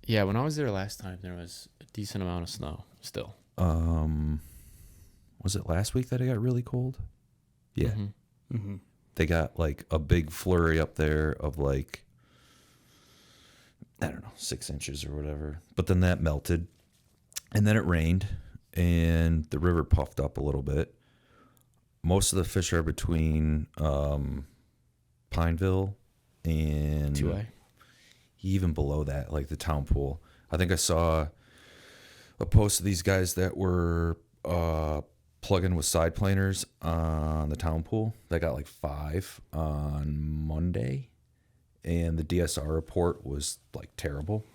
Yeah, when I was there last time, there was a decent amount of snow still. Was it last week that it got really cold? Yeah. Mm-hmm. Mm-hmm. They got like a big flurry up there of like, I don't know, 6 inches or whatever. But then that melted. And then it rained. And the river puffed up a little bit. Most of the fish are between Pineville and 2A. even below that, like the town pool. I think I saw a post of these guys that were plugging with side planers on the town pool. They got like 5 on Monday, and the DSR report was like terrible.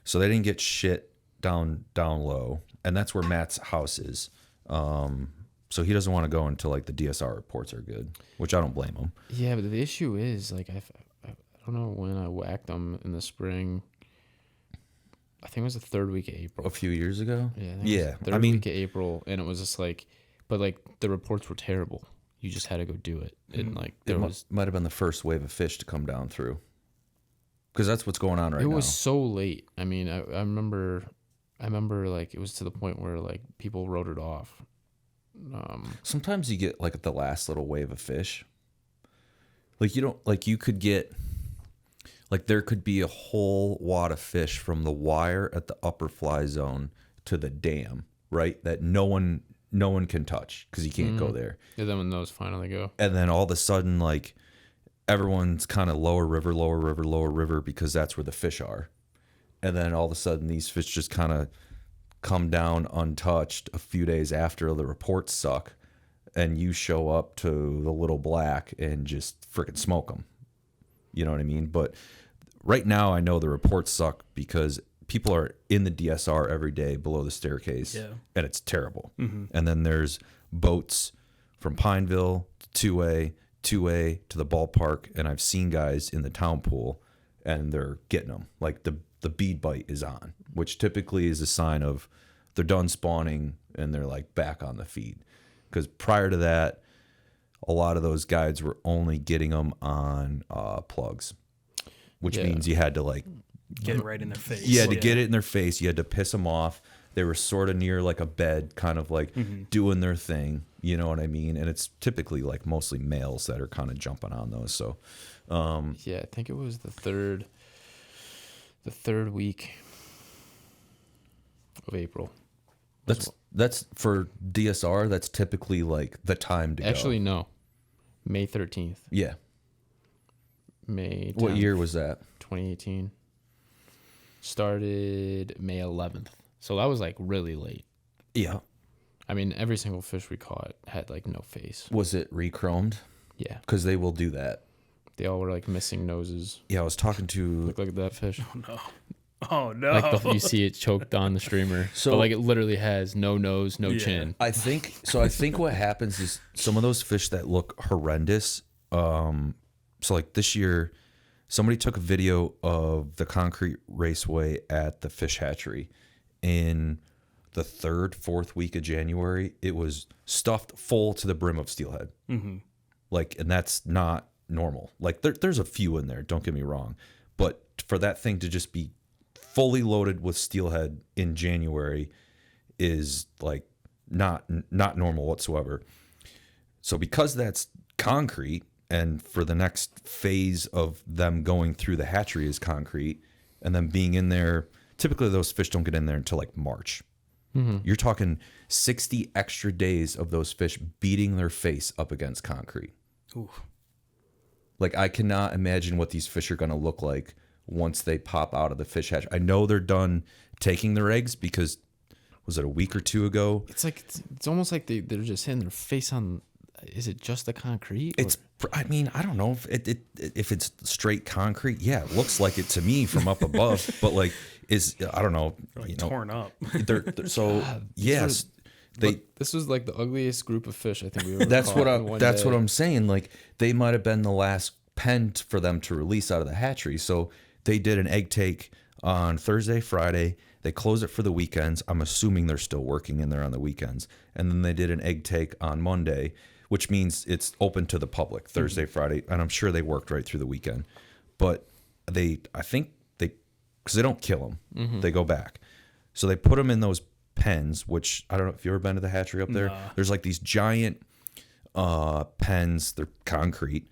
So they didn't get shit down low, and that's where Matt's house is. So he doesn't want to go until like the DSR reports are good, which I don't blame him. Yeah, but the issue is like I don't know when I whacked them in the spring. I think it was the 3rd week of April. A few years ago? Yeah. Yeah. I mean, week of April, and it was just like, but like the reports were terrible. You just had to go do it. And like there might have been the first wave of fish to come down through. Because that's what's going on right now. It was so late. I mean, I remember like it was to the point where like people wrote it off. Sometimes you get like the last little wave of fish. Like you don't, like you could get, like there could be a whole wad of fish from the wire at the upper fly zone to the dam, right? That no one can touch because you can't go there. And then when those finally go. And then all of a sudden, like everyone's kind of lower river because that's where the fish are. And then all of a sudden these fish just kind of come down untouched a few days after the reports suck, and you show up to the Little Black and just freaking smoke them. You know what I mean? But right now I know the reports suck because people are in the DSR every day below the staircase, and it's terrible. Mm-hmm. And then there's boats from Pineville to 2A to the ballpark, and I've seen guys in the town pool, and they're getting them. Like the bead bite is on, which typically is a sign of they're done spawning and they're like back on the feed. Because prior to that, a lot of those guides were only getting them on plugs, which means you had to like get it right in their face. You had to get it in their face. You had to piss them off. They were sort of near like a bed, kind of like doing their thing. You know what I mean? And it's typically like mostly males that are kind of jumping on those. So, yeah, I think it was the third week of April. That's for DSR. That's typically like the time to Actually, go. no. May 13th. Yeah. May 10th, What year was that? 2018. Started May 11th. So that was like really late. Yeah. I mean, every single fish we caught had like no face. Was it re-chromed? Yeah. Because they will do that. They all were like missing noses. Yeah, I was talking to... Look like that fish. Oh, no. Oh, no. Like you see it choked on the streamer. So but like it literally has no nose, no chin. I think what happens is some of those fish that look horrendous. So like this year, somebody took a video of the concrete raceway at the fish hatchery in the 3rd, 4th week of January. It was stuffed full to the brim of steelhead. Mm-hmm. Like, and that's not normal. Like there's a few in there, don't get me wrong, but for that thing to just be fully loaded with steelhead in January is like not normal whatsoever. So because that's concrete, and for the next phase of them going through the hatchery is concrete, and then being in there, typically those fish don't get in there until like March. Mm-hmm. You're talking 60 extra days of those fish beating their face up against concrete. Oof. Like I cannot imagine what these fish are going to look like once they pop out of the fish hatch. I know they're done taking their eggs because, was it a week or 2 ago? It's like it's almost like they're just hitting their face on. Is it just the concrete? It's. I mean, I don't know if it's straight concrete. Yeah, it looks like it to me from up above. But like, I don't know. Like torn up. They're so yes. This was like the ugliest group of fish I think we ever That's caught what I'm saying. Like they might have been the last pen for them to release out of the hatchery. So they did an egg take on Thursday, Friday. They close it for the weekends. I'm assuming they're still working in there on the weekends. And then they did an egg take on Monday, which means it's open to the public Thursday, Friday. And I'm sure they worked right through the weekend. But I think they because they don't kill them. They go back. So they put them in those pens, which I don't know if you've ever been to the hatchery up there. Nah. There's like these giant pens. They're concrete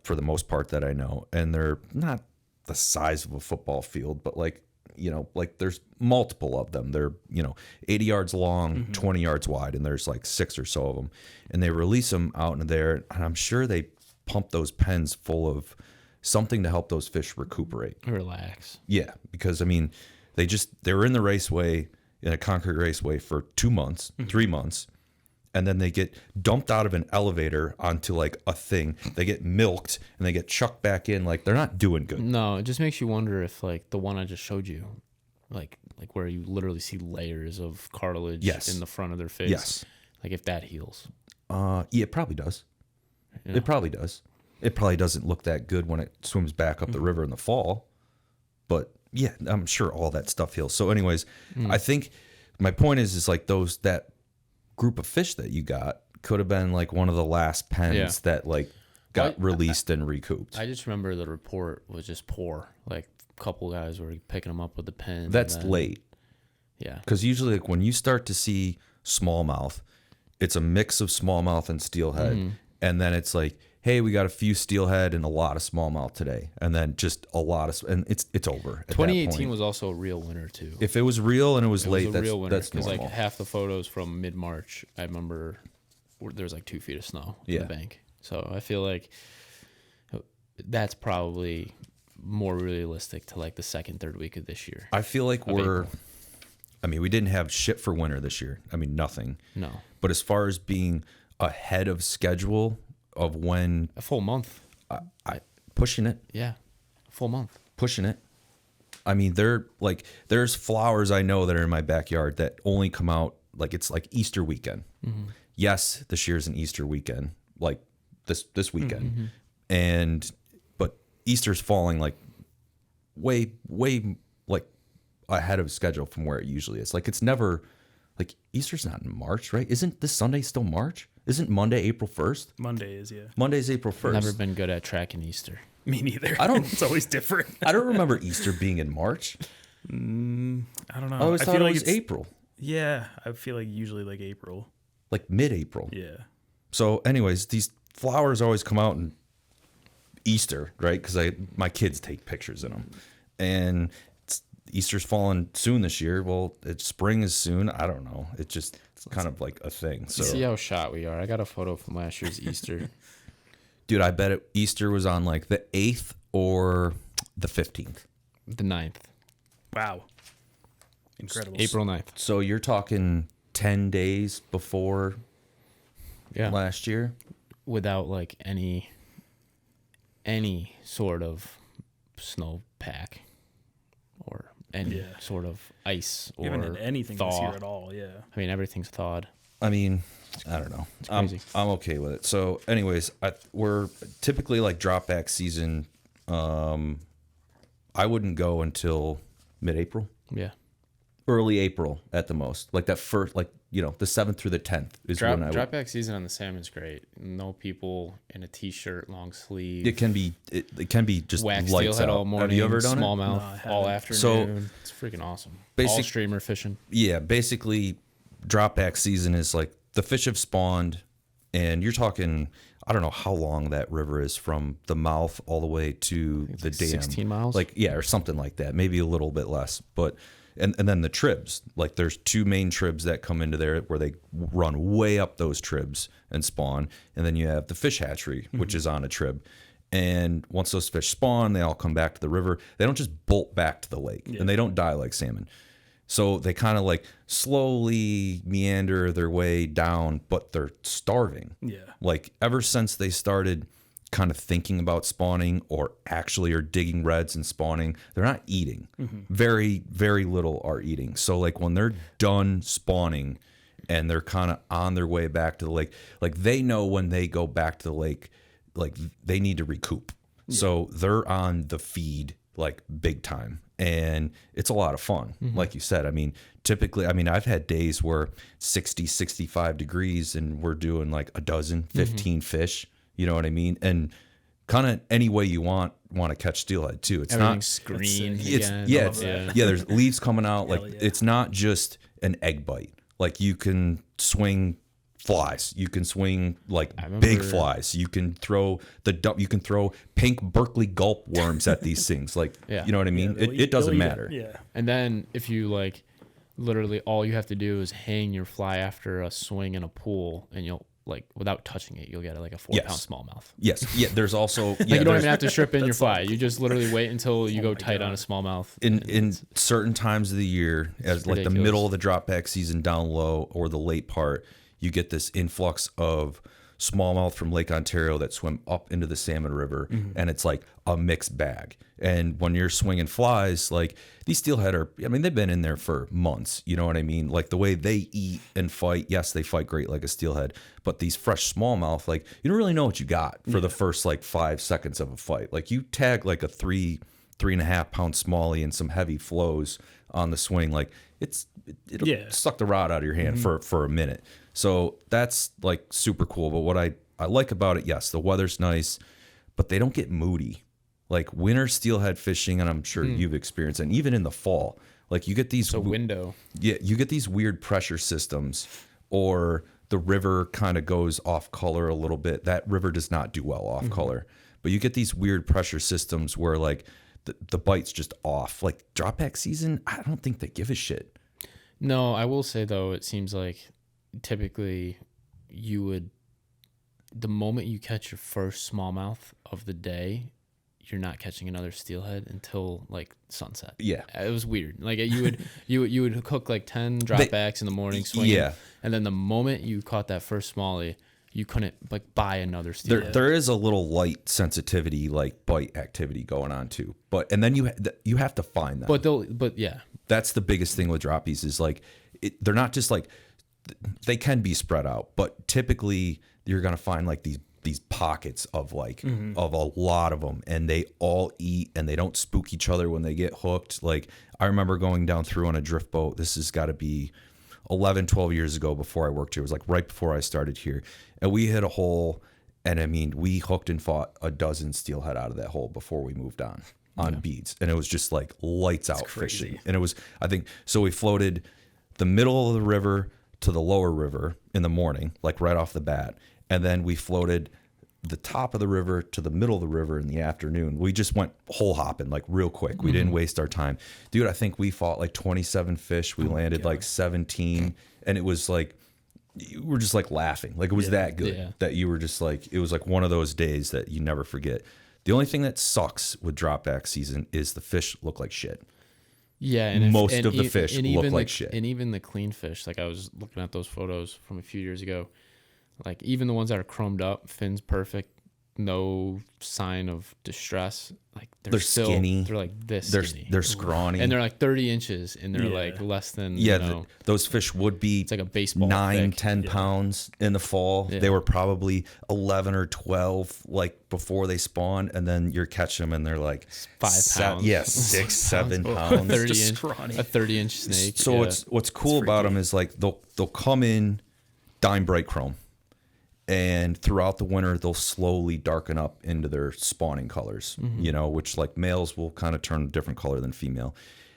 for the most part that I know. And they're not the size of a football field, but like, like there's multiple of them. They're, 80 yards long, 20 yards wide, and there's like 6 or so of them. And they release them out into there. And I'm sure they pump those pens full of something to help those fish recuperate. Relax. Yeah, because I mean, they were in the raceway, in a concrete raceway for 2 months, 3 months, and then they get dumped out of an elevator onto like a thing. They get milked and they get chucked back in. Like they're not doing good. No, it just makes you wonder if like the one I just showed you, like where you literally see layers of cartilage in the front of their face. Yes. Like if that heals. Yeah, it probably does. It probably does. It probably doesn't look that good when it swims back up the river in the fall. But yeah, I'm sure all that stuff heals. So anyways, I think my point is like that group of fish that you got could have been like one of the last pens that like got released and recouped. I just remember the report was just poor. Like a couple guys were picking them up with the pen. That's late. Yeah. Because usually like when you start to see smallmouth, it's a mix of smallmouth and steelhead. And then it's like, hey, we got a few steelhead and a lot of smallmouth today, and then just a lot of, and it's over. At 2018 was also a real winter too. If it was real and it was late, was a real winter, that's normal. like half the photos from mid-March, I remember there was like 2 feet of snow in the bank. So I feel like that's probably more realistic to like the second, third week of this year. I feel like we didn't have shit for winter this year. I mean, nothing. No. But as far as being ahead of schedule of when A full month. I pushing it. Yeah. A full month. Pushing it. I mean, there's flowers I know that are in my backyard that only come out like it's like Easter weekend. Yes, this year's an Easter weekend, like this weekend, but Easter's falling like way like ahead of schedule from where it usually is. Like it's never like Easter's not in March, right? Isn't this Sunday still March? Isn't Monday April 1st? Monday is, yeah. Monday's April 1st. Never been good at tracking Easter. Me neither. It's always different. I don't remember Easter being in March. I don't know. I always thought it was April, Yeah, I feel like usually like April. like mid-April. Yeah. So, anyways, these flowers always come out in Easter, right? Because my kids take pictures in them, and Easter's falling soon this year. Well, spring is soon. I don't know. It's kind of like a thing. So, See how shot we are. I got a photo from last year's Easter. dude, I bet Easter was on like the 8th or the 15th. The 9th. Wow. Incredible. April 9th. So you're talking 10 days before Yeah. last year. Without like any sort of snowpack or any sort of ice We or haven't had anything thaw. this year at all, yeah. I mean, everything's thawed. I mean, I don't know. crazy. I'm okay with it. So, anyways, we're typically like dropback season. I wouldn't go until mid-April, Yeah. early April at the most. Like that first, like the 7th through the 10th is when I would. Dropback season on the salmon's great. No people in a t-shirt, long sleeve. It can be just Wax lights steelhead out. all morning. Have you ever done smallmouth No, I haven't. all afternoon. So, it's freaking awesome. basic- all streamer fishing. Yeah, basically, dropback season is like the fish have spawned, and you're talking. I don't know how long that river is from the mouth all the way to the like dam. 16 miles? Like, yeah, or something like that. Maybe a little bit less. But and then the tribs. Like there's 2 main tribs that come into there where they run way up those tribs and spawn. And then you have the fish hatchery, which is on a trib. And once those fish spawn, they all come back to the river. They don't just bolt back to the lake, and they don't die like salmon. So they kind of like slowly meander their way down, but they're starving. Yeah. Like ever since they started kind of thinking about spawning or actually are digging reds and spawning, they're not eating. Very, very little are eating. So like when they're done spawning and they're kind of on their way back to the lake, like they know when they go back to the lake, like they need to recoup. So they're on the feed like big time. And it's a lot of fun. Like you said, I mean, typically, I've had days where 60, 65 degrees and we're doing like a dozen, 15 fish, you know what I mean? And kind of any way you want to catch steelhead too. It's Everything's not green it's again. yeah, Yeah. there's leaves coming out. Like yeah. it's not just an egg bite. Like you can swing flies, you can swing like big flies, you can throw pink Berkeley gulp worms at these things. Like you know what I mean? It doesn't matter. Yeah. And then if you like, literally all you have to do is hang your fly after a swing in a pool, and you'll like without touching it, you'll get like a 4-pound smallmouth. Yes. Yeah. There's also Like you don't even have to strip in your fly. You just literally wait until you go tight on a smallmouth. in certain times of the year, as like ridiculous. the middle of the drop back season down low or the late part, you get this influx of smallmouth from Lake Ontario that swim up into the Salmon River, and it's like a mixed bag. And when you're swinging flies, like these steelhead are, I mean, they've been in there for months. You know what I mean? Like the way they eat and fight, yes, they fight great like a steelhead, but these fresh smallmouth, like you don't really know what you got for the first like 5 seconds of a fight. Like you tag like a 3.5 pound smallie and some heavy flows on the swing, like it'll suck the rod out of your hand for a minute. So that's like super cool. But what I like about it, yes, the weather's nice, but they don't get moody. Like winter steelhead fishing, and I'm sure you've experienced, and even in the fall, like you get these window. Yeah, you get these weird pressure systems, or the river kind of goes off color a little bit. That river does not do well off color, but you get these weird pressure systems where like the bite's just off. Like drop back season, I don't think they give a shit. No, I will say though, it seems like typically the moment you catch your first smallmouth of the day, you're not catching another steelhead until like sunset. Yeah, it was weird. Like you would cook like 10 dropbacks in the morning swinging, and then the moment you caught that first smallie, you couldn't like buy another steelhead. There is a little light sensitivity, like bite activity going on too. And then you have to find them. But yeah, that's the biggest thing with droppies is like they're not just like, they can be spread out, but typically you're gonna find like these pockets of like of a lot of them, and they all eat and they don't spook each other when they get hooked. Like I remember going down through on a drift boat. This has got to be 11-12 years ago, before I worked here. It was like right before I started here, and we hit a hole, and I mean we hooked and fought a dozen steelhead out of that hole before we moved on beads, and it was just like lights out fishing. And it was, I think, so we floated the middle of the river to the lower river in the morning, like right off the bat. And then we floated the top of the river to the middle of the river in the afternoon. We just went hole hopping like real quick. We didn't waste our time. Dude, I think we fought like 27 fish. We landed like 17. And it was like, you were just like laughing. Like it was that good that you were just like, it was like one of those days that you never forget. The only thing that sucks with drop back season is the fish look like shit. Yeah, and most of the fish look like shit. And even the clean fish, like I was looking at those photos from a few years ago, like even the ones that are chromed up, fins perfect, no sign of distress. Like they're still skinny. They're like this skinny. They're scrawny. And they're like 30 inches, and they're like less than, those fish would be, it's like a baseball 9-10 pounds in the fall. They were probably 11 or 12 like before they spawn, and then you're catching them and they're like 5 pounds. 6-7 pounds. A 30-inch snake. So what's cool about them is like they'll come in dime bright chrome, and throughout the winter they'll slowly darken up into their spawning colors, which like males will kind of turn a different color than female.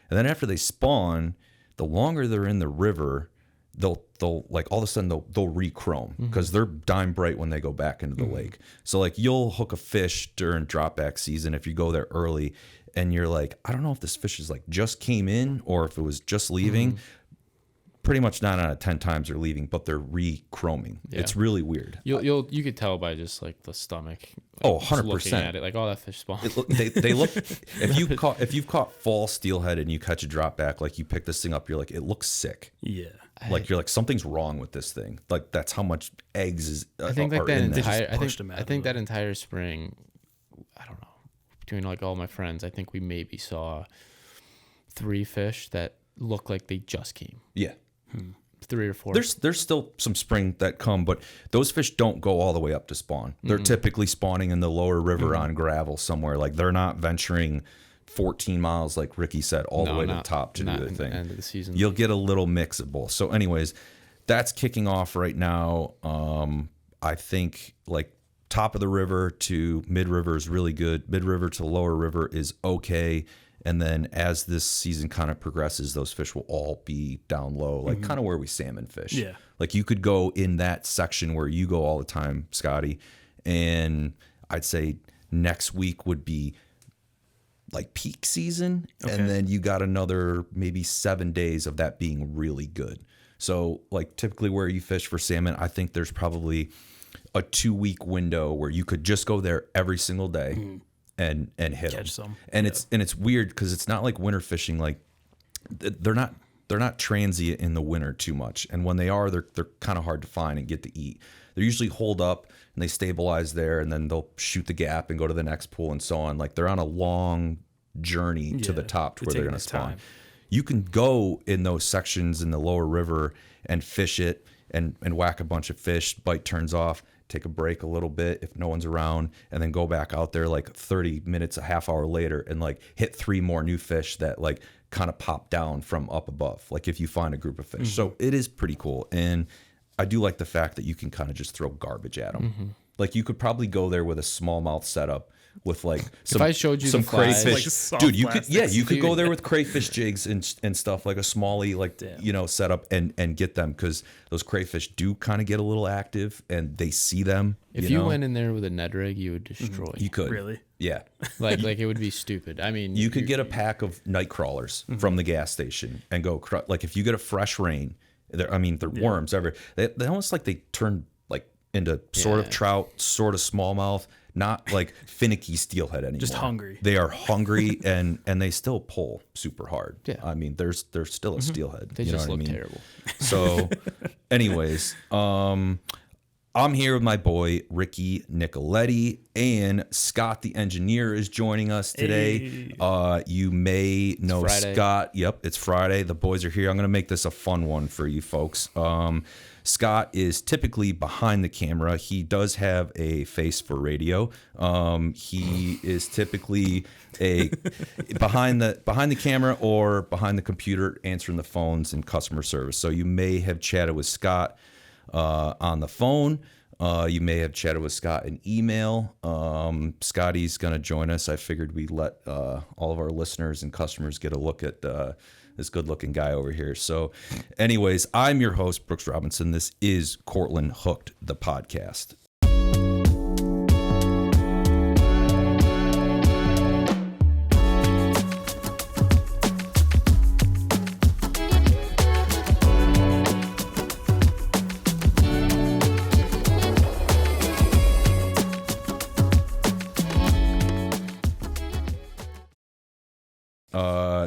And then after they spawn, the longer they're in the river, they'll like all of a sudden they'll re-chrome, because they're dime bright when they go back into the lake. So like you'll hook a fish during drop back season if you go there early, and you're like, I don't know if this fish is like just came in or if it was just leaving. Pretty much 9 out of 10 times they're leaving, but they're re-chroming. It's really weird. You could tell by just like the stomach. Like, 100%. Looking at it, like, oh, that fish spawned. They look. If you've caught fall steelhead and you catch a drop back, like you pick this thing up, you're like, it looks sick. Yeah. Like you're like, something's wrong with this thing. Like that's how much eggs is. I think like that entire. I think that way. entire spring, I don't know, between like all my friends, I think we maybe saw 3 fish that look like they just came. Yeah. 3 or 4. There's still some spring that come, but those fish don't go all the way up to spawn. They're typically spawning in the lower river on gravel somewhere. Like they're not venturing 14 miles, like Ricky said, all the way to the top to do their thing. End of the season. You'll get a little mix of both. So anyways, that's kicking off right now. I think like top of the river to mid river is really good. Mid river to lower river is okay. And then as this season kind of progresses, those fish will all be down low, like kind of where we salmon fish. Yeah. Like you could go in that section where you go all the time, Scotty. And I'd say next week would be like peak season. Okay. And then you got another maybe 7 days of that being really good. So like typically where you fish for salmon, I think there's probably a 2-week window where you could just go there every single day and hit catch them. some. And it's weird because it's not like winter fishing. Like they're not transient in the winter too much. And when they are, they're kind of hard to find and get to eat. They're usually holed up and they stabilize there, and then they'll shoot the gap and go to the next pool and so on. Like they're on a long journey to the top to where they're going to spawn. Time. You can go in those sections in the lower river and fish it and whack a bunch of fish, bite turns off, take a break a little bit if no one's around, and then go back out there like 30 minutes, a half hour later, and like hit 3 more new fish that like kind of pop down from up above, like if you find a group of fish. So it is pretty cool. And I do like the fact that you can kind of just throw garbage at them. Like you could probably go there with a smallmouth setup with like if I showed you some the flies, crayfish, like dude, you could you could go Dude. there with crayfish jigs and stuff, like a smallie, like setup and get them, because those crayfish do kind of get a little active and they see them. If you went in there with a Ned rig, you would destroy. You could Really? yeah. like it would be stupid. I mean, You could get a pack of night crawlers from the gas station and go like if you get a fresh rain, they're worms everywhere. They almost like they turn like into sort of trout, sort of smallmouth, not like finicky steelhead anymore. Just hungry. They are hungry and they still pull super hard. Yeah. I mean, there's still a steelhead. they you know just what look I mean? terrible. So, anyways, I'm here with my boy Ricky Nicoletti, and Scott the engineer is joining us today. Hey. You may know Friday. Scott. Yep, it's Friday. The boys are here. I'm going to make this a fun one for you folks. Scott is typically behind the camera. He does have a face for radio. He is typically behind the camera or behind the computer answering the phones in customer service. So you may have chatted with Scott on the phone. You may have chatted with Scott in email. Scotty's going to join us. I figured we'd let all of our listeners and customers get a look at this good-looking guy over here. So anyways, I'm your host, Brooks Robinson. This is Cortland Hooked, the podcast.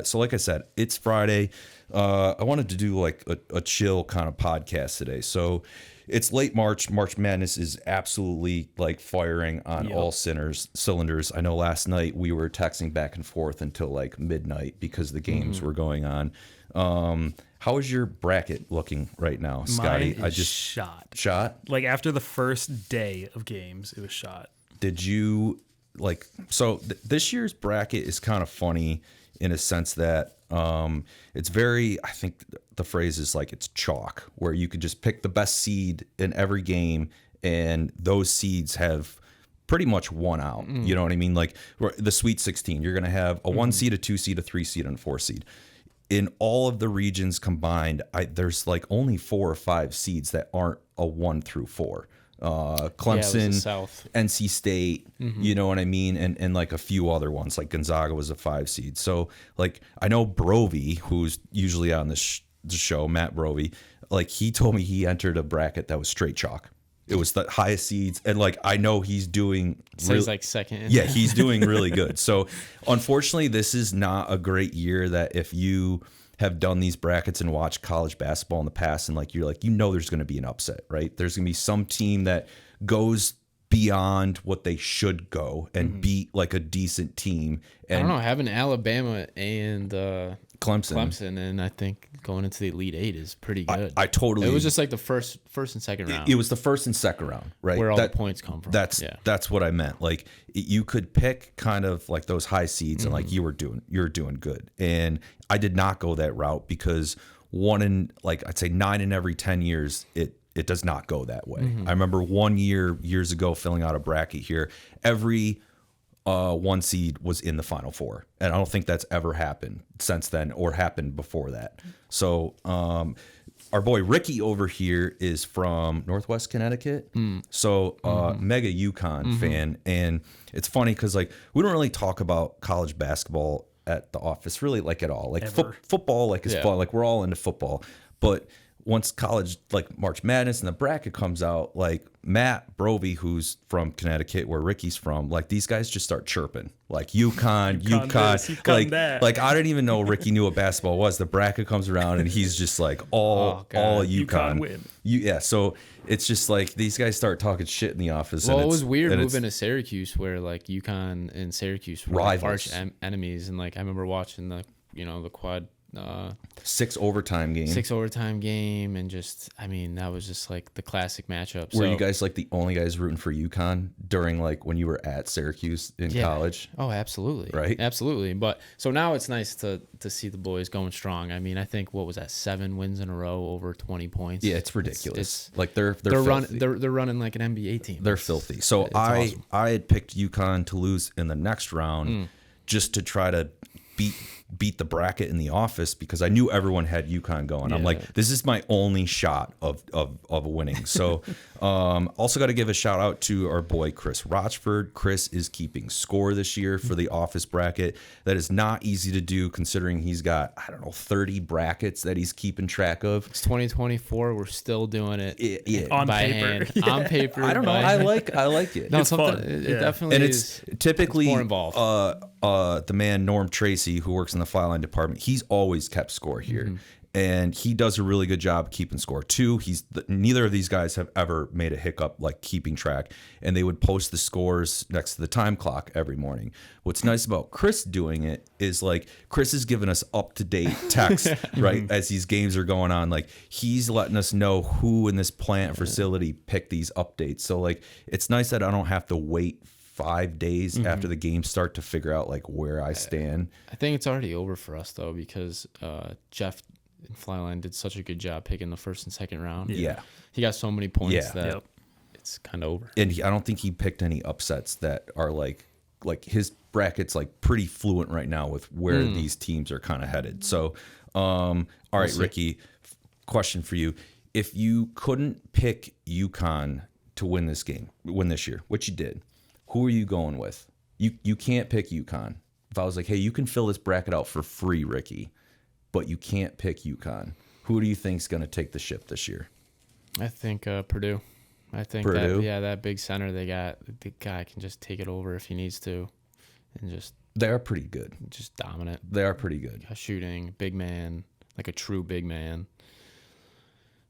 So like I said, it's Friday. I wanted to do like a chill kind of podcast today. So it's late March. March Madness is absolutely like firing on all cylinders. I know last night we were texting back and forth until like midnight because the games were going on. How is your bracket looking right now, Scotty? Mine is shot. Like after the first day of games, it was shot. Did you like, so this year's bracket is kind of funny in a sense that it's very, I think the phrase is like it's chalk, where you could just pick the best seed in every game and those seeds have pretty much won out. You know what I mean? Like the Sweet 16, you're going to have a 1 seed, a 2 seed, a 3 seed, and a 4 seed. In all of the regions combined, there's like only 4 or 5 seeds that aren't a 1 through 4. Clemson, South. NC State, you know what I mean? And like a few other ones, like Gonzaga was a 5 seed. So like, I know Brovey, who's usually on the show, Matt Brovey, like he told me he entered a bracket that was straight chalk. It was the highest seeds. And like, I know he's doing So he's like second. Yeah, he's doing really good. So unfortunately, this is not a great year that if you have done these brackets and watched college basketball in the past and like you're like, there's going to be an upset, right? There's going to be some team that goes beyond what they should go and beat like a decent team. And I don't know, having Alabama and Clemson, and I think going into the Elite Eight is pretty good. I totally. It was just like the first and second round. It was the first and second round, right? Where all the points come from. That's what I meant. Like you could pick kind of like those high seeds and like you're doing good. And I did not go that route because I'd say 9 in every 10 years it does not go that way. I remember one years ago filling out a bracket here. Every one seed was in the Final Four, and I don't think that's ever happened since then or happened before that. So our boy Ricky over here is from Northwest Connecticut, so mega UConn fan, and it's funny because like we don't really talk about college basketball at the office really like at all. Like football like is fun, like we're all into football, but once college like March Madness and the bracket comes out, like Matt Brovey, who's from Connecticut, where Ricky's from, like these guys just start chirping like UConn, like I didn't even know Ricky knew what basketball was. The bracket comes around and he's just like all UConn win. So it's just like these guys start talking shit in the office. Well, it was weird moving to Syracuse, where like UConn and Syracuse were like arch enemies, and like I remember watching the quad. 6 overtime game, and just I mean that was just like the classic matchup. Were you guys like the only guys rooting for UConn during like when you were at Syracuse in college? Oh, absolutely, right, absolutely. But so now it's nice to see the boys going strong. I mean, I think what was that, 7 wins in a row over 20 points? Yeah, it's ridiculous. It's like they're running like an NBA team. They're filthy. So awesome. I had picked UConn to lose in the next round just to try to beat the bracket in the office because I knew everyone had UConn going. I'm like, this is my only shot of winning. So also got to give a shout out to our boy Chris Rochford. Chris is keeping score this year for the office bracket. That is not easy to do considering he's got 30 brackets that he's keeping track of. It's 2024. We're still doing it on by paper. hand. On paper. I don't know. I like it. No, it's fun. It definitely and is. It's typically more involved. The man Norm Tracy, who works in the fly line department, he's always kept score here, and he does a really good job keeping score too. Neither of these guys have ever made a hiccup like keeping track, and they would post the scores next to the time clock every morning. What's nice about Chris doing it is like Chris is giving us up to date text right as these games are going on. Like he's letting us know who in this plant facility picked these updates. So like it's nice that I don't have to wait 5 days after the game start to figure out like where I stand. I think it's already over for us though because Jeff in Flyline did such a good job picking the first and second round. Yeah, he got so many points that it's kind of over. And I don't think he picked any upsets that are like his bracket's like pretty fluent right now with where these teams are kind of headed. So, all right, Ricky, question for you: if you couldn't pick UConn to win this year, which you did, who are you going with? You can't pick UConn. If I was like, hey, you can fill this bracket out for free, Ricky, but you can't pick UConn, who do you think's going to take the ship this year? I think Purdue. I think Purdue? that big center they got, the guy can just take it over if he needs to, and just they are pretty good, just dominant. They are pretty good. Shooting, big man, like a true big man.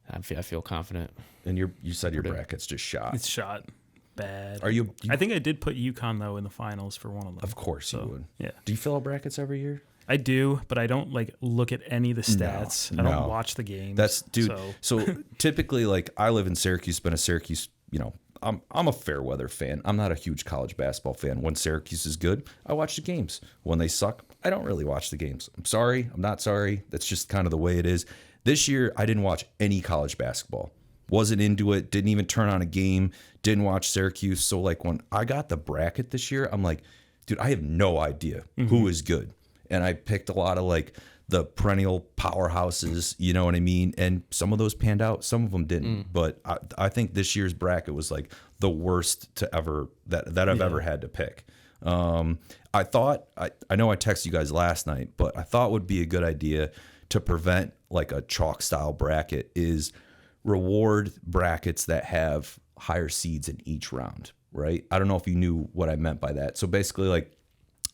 I feel confident. And you said your bracket's just shot. It's shot. Bad. Are you? I think I did put UConn though in the finals for one of them. Of course you would. Yeah. Do you fill out brackets every year? I do, but I don't like look at any of the stats. I don't watch the games. That's dude. So typically, like I live in Syracuse, been a Syracuse. I'm a fair weather fan. I'm not a huge college basketball fan. When Syracuse is good, I watch the games. When they suck, I don't really watch the games. I'm sorry. I'm not sorry. That's just kind of the way it is. This year, I didn't watch any college basketball. Wasn't into it. Didn't even turn on a game. Didn't watch Syracuse. So like when I got the bracket this year, I'm like, dude, I have no idea who is good. And I picked a lot of like the perennial powerhouses, you know what I mean? And some of those panned out, some of them didn't. But I think this year's bracket was like the worst to ever that I've ever had to pick. I thought I know I texted you guys last night, but I thought would be a good idea to prevent like a chalk style bracket is reward brackets that have higher seeds in each round, right? I don't know if you knew what I meant by that. So basically like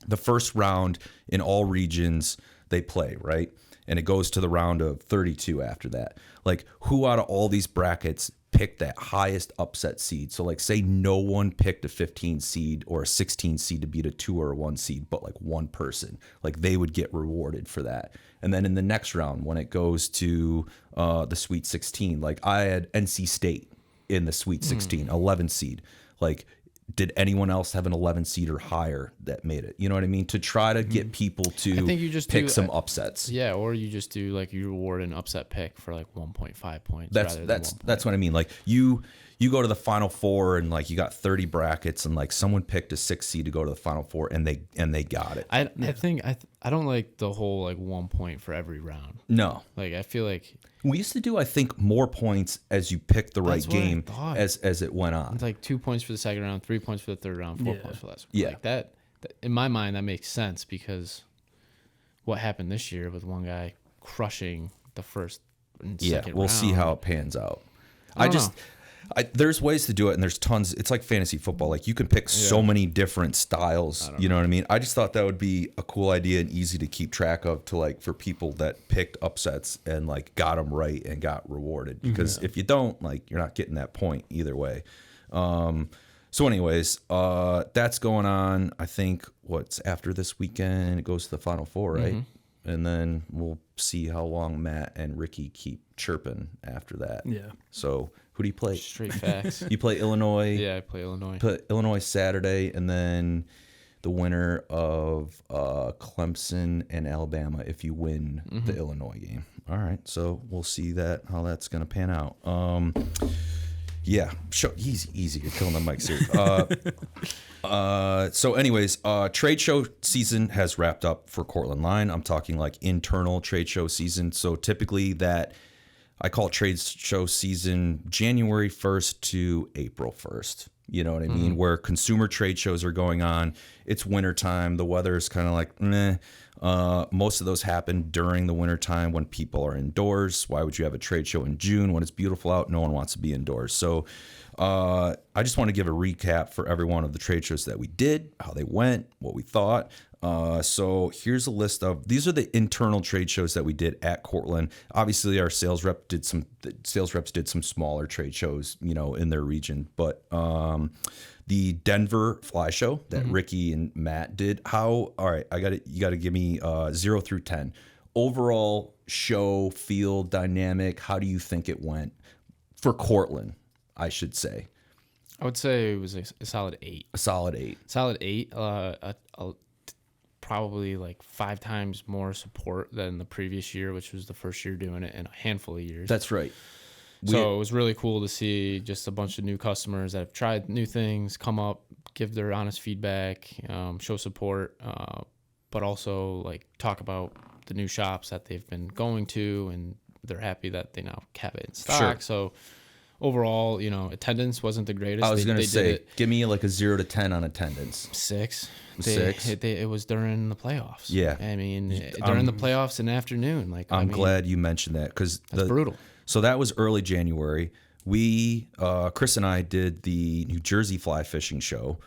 the first round in all regions they play, right? And it goes to the round of 32 after that. Like who out of all these brackets picked that highest upset seed? So like say no one picked a 15 seed or a 16 seed to beat a 2 or a 1 seed, but like one person, like they would get rewarded for that. And then in the next round, when it goes to the Sweet 16, like I had NC State in the Sweet 16, 11 seed. Like did anyone else have an 11 seed or higher that made it? You know what I mean? To try to get people to I think you just pick some upsets. Yeah, or you just do like you reward an upset pick for like 1.5 points. That's what I mean. Like you go to the Final Four and like you got 30 brackets and like someone picked a 6 seed to go to the Final Four and they got it. I think I don't like the whole like 1 point for every round. No, like I feel like we used to do, I think, more points as you picked the right game as it went on. It's like 2 points for the second round, 3 points for the third round, 4 points for the last. Yeah, like that. In my mind, that makes sense because what happened this year with one guy crushing the first and second round. We'll see how it pans out. There's ways to do it, and there's tons. It's like fantasy football. Like you can pick so many different styles. You know what I mean? I just thought that would be a cool idea and easy to keep track of to like for people that picked upsets and like got them right and got rewarded. Because if you don't, like you're not getting that point either way. So anyways, that's going on. I think what's after this weekend, it goes to the Final Four, right? And then we'll see how long Matt and Ricky keep chirping after that. Yeah. So who do you play? Straight facts. You play Illinois. Yeah, I play Illinois. Put Illinois Saturday, and then the winner of Clemson and Alabama if you win the Illinois game. All right. So we'll see how that's going to pan out. Yeah, easy. You're killing the mics here. So anyways, trade show season has wrapped up for Cortland Line. I'm talking like internal trade show season. So typically I call trade show season January 1st to April 1st. You know what I mean? Where consumer trade shows are going on. It's wintertime. The weather is kind of like, meh. Most of those happen during the wintertime when people are indoors. Why would you have a trade show in June when it's beautiful out? No one wants to be indoors. So I just want to give a recap for every one of the trade shows that we did, how they went, what we thought. So here's a list of, these are the internal trade shows that we did at Cortland. Obviously our sales reps did some smaller trade shows, in their region, but, the Denver Fly Show that Ricky and Matt did. All right, you got to give me 0 through 10. Overall show, feel, dynamic, how do you think it went? For Cortland, I should say. I would say it was a solid 8. A solid 8. Solid 8. Probably like 5 times more support than the previous year, which was the first year doing it in a handful of years. That's right. So it was really cool to see just a bunch of new customers that have tried new things come up, give their honest feedback, show support, but also like talk about the new shops that they've been going to, and they're happy that they now have it in stock. Sure. So overall, attendance wasn't the greatest. I was going to say, give me like a 0 to 10 on attendance. 6. 6. It was during the playoffs. Yeah. I mean, during the playoffs in the afternoon. I'm glad you mentioned that because that's brutal. So that was early January. We, Chris and I did the New Jersey fly fishing show,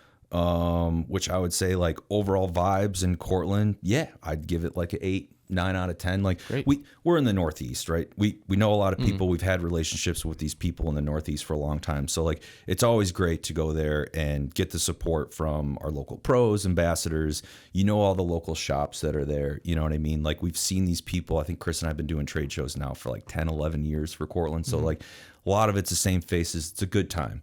which I would say like overall vibes in Cortland. Yeah, I'd give it like an 8, 9 out of 10. Like great. We're in the Northeast, right? We know a lot of people. We've had relationships with these people in the Northeast for a long time. So like it's always great to go there and get the support from our local pros, ambassadors. All the local shops that are there. You know what I mean? Like we've seen these people. I think Chris and I have been doing trade shows now for like 10, 11 years for Cortland. So like a lot of it's the same faces. It's a good time.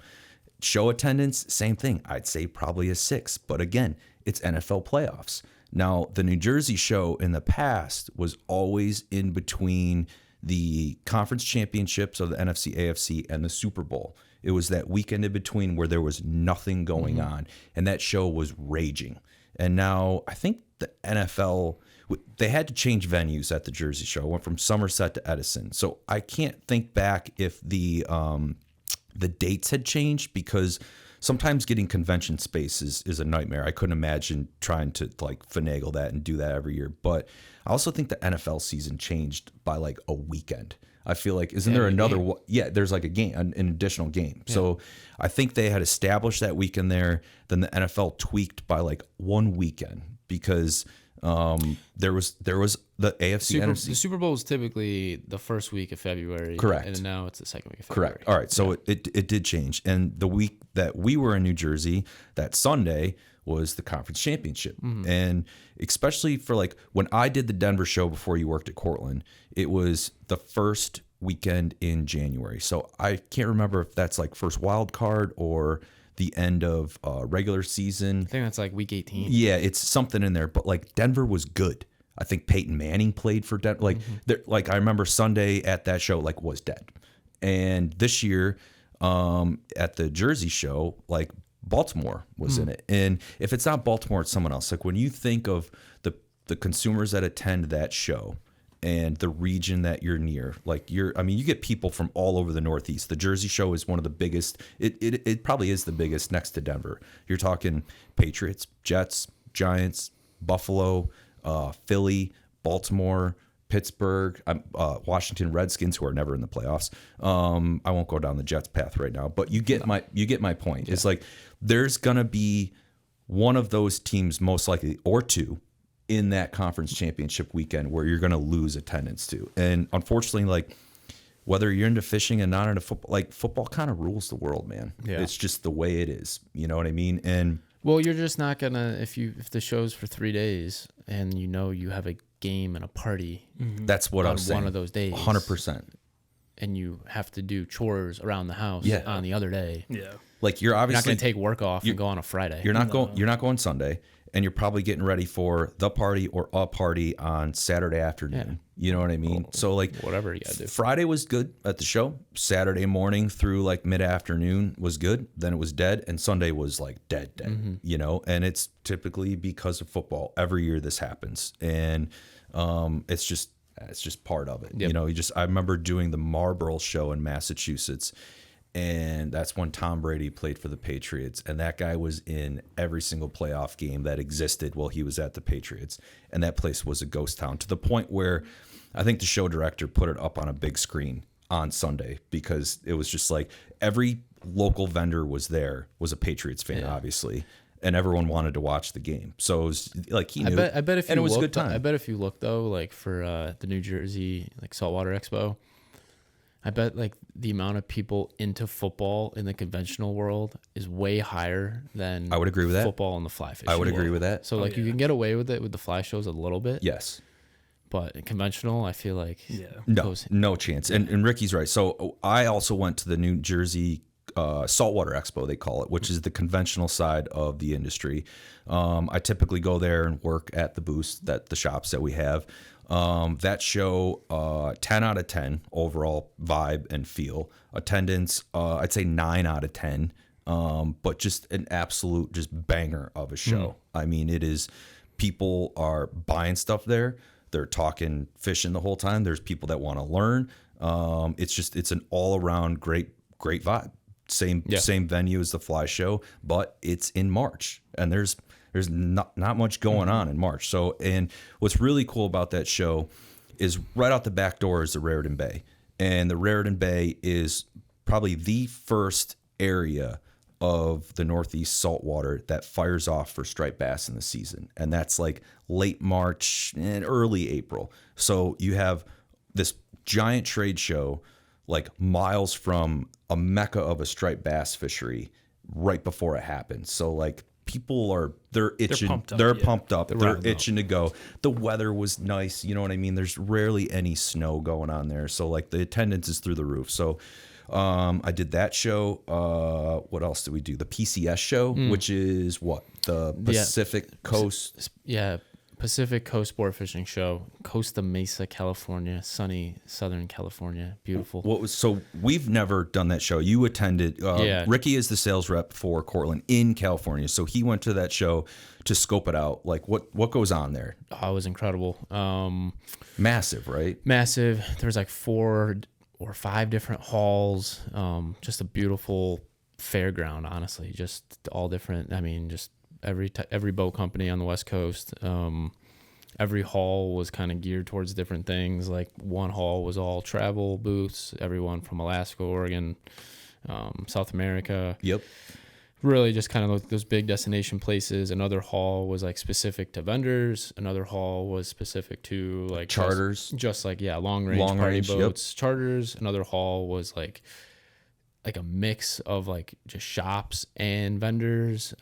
Show attendance, same thing. I'd say probably a 6. But again, it's NFL playoffs. Now, the New Jersey show in the past was always in between the conference championships of the NFC, AFC, and the Super Bowl. It was that weekend in between where there was nothing going on, and that show was raging. And now I think the NFL, they had to change venues at the Jersey show. It went from Somerset to Edison. So I can't think back if the dates had changed, because sometimes getting convention space is a nightmare. I couldn't imagine trying to like finagle that and do that every year. But I also think the NFL season changed by like a weekend. I feel like, isn't there another one? Yeah, there's like a game, an additional game. Yeah. So I think they had established that weekend there. Then the NFL tweaked by like one weekend because there was the AFC, NFC. The Super Bowl is typically the first week of February. Correct. And now it's the second week of February. Correct. All right. So it did change. And the week that we were in New Jersey, that Sunday was the conference championship. And especially for like when I did the Denver show before you worked at Cortland, it was the first weekend in January. So I can't remember if that's like first wild card or the end of regular season. I think that's like week 18. Yeah, it's something in there. But like Denver was good. I think Peyton Manning played for Denver. Like I remember Sunday at that show like was dead. And this year at the Jersey show, like Baltimore was in it. And if it's not Baltimore, it's someone else. Like when you think of the consumers that attend that show and the region that you're near, like you get people from all over the Northeast. The Jersey show is one of the biggest. It probably is the biggest next to Denver. You're talking Patriots, Jets, Giants, Buffalo, Philly, Baltimore, Pittsburgh, Washington Redskins, who are never in the playoffs. I won't go down the Jets path right now, but you get my point. Yeah. It's like there's gonna be one of those teams, most likely, or two, in that conference championship weekend where you're gonna lose attendance to. And unfortunately, like whether you're into fishing and not into football, like football kind of rules the world, man. Yeah. It's just the way it is. You know what I mean? And well, you're just not gonna if the show's for 3 days and you have a game and a party. That's what I was saying. One of those days, 100%. And you have to do chores around the house on the other day. Yeah, like you're obviously not gonna take work off and go on a Friday. You're not going Sunday, and you're probably getting ready for the party or a party on Saturday afternoon. Yeah. You know what I mean? So like whatever you gotta do. Friday was good at the show. Saturday morning through like mid-afternoon was good. Then it was dead, and Sunday was like dead. You know, and it's typically because of football. Every year this happens, and it's just part of it. Yep. You know, I remember doing the Marlboro show in Massachusetts, and that's when Tom Brady played for the Patriots, and that guy was in every single playoff game that existed while he was at the Patriots, and that place was a ghost town to the point where I think the show director put it up on a big screen on Sunday because it was just like every local vendor was a Patriots fan, obviously. And everyone wanted to watch the game, so it was like he knew. I bet if and it was a good time. I bet if you look though, like for the New Jersey like Saltwater Expo, I bet like the amount of people into football in the conventional world is way higher than I would agree with that. Football and the fly fishing. I would agree with that. So like you can get away with it with the fly shows a little bit. Yes. But in conventional, I feel like no chance. And Ricky's right. So I also went to the New Jersey Saltwater Expo, they call it, which is the conventional side of the industry. I typically go there and work at the booths, the shops that we have. That show, 10 out of 10 overall vibe and feel. Attendance, I'd say 9 out of 10. But just an absolute just banger of a show. I mean, it is, people are buying stuff there. They're talking fishing the whole time. There's people that want to learn. It's an all around great vibe. Same venue as the fly show, but it's in March, and there's not much going on in March. So, and what's really cool about that show is right out the back door is the Raritan Bay, and the Raritan Bay is probably the first area of the Northeast saltwater that fires off for striped bass in the season, and that's like late March and early April. So you have this giant trade show like miles from a mecca of a striped bass fishery right before it happens. So like people they're itching, they're pumped up, they're itching to go. The weather was nice, you know what I mean? There's rarely any snow going on there. So like the attendance is through the roof. So I did that show. What else did we do? The PCS show, which is what? The Pacific Coast. Pacific Coast Sport Fishing Show, Costa Mesa, California, sunny Southern California, beautiful. So we've never done that show. You attended. Ricky is the sales rep for Cortland in California, so he went to that show to scope it out. Like what goes on there? Oh, it was incredible. Massive, right? Massive. There's like 4 or 5 different halls. Just a beautiful fairground, honestly. Just all different. I mean, just every boat company on the West Coast. Every hall was kind of geared towards different things. Like one hall was all travel booths, everyone from Alaska, Oregon, South America. Yep. Really just kind of those big destination places. Another hall was like specific to vendors. Another hall was specific to like charters. Just like, long range party boats, charters. Another hall was like a mix of like just shops and vendors.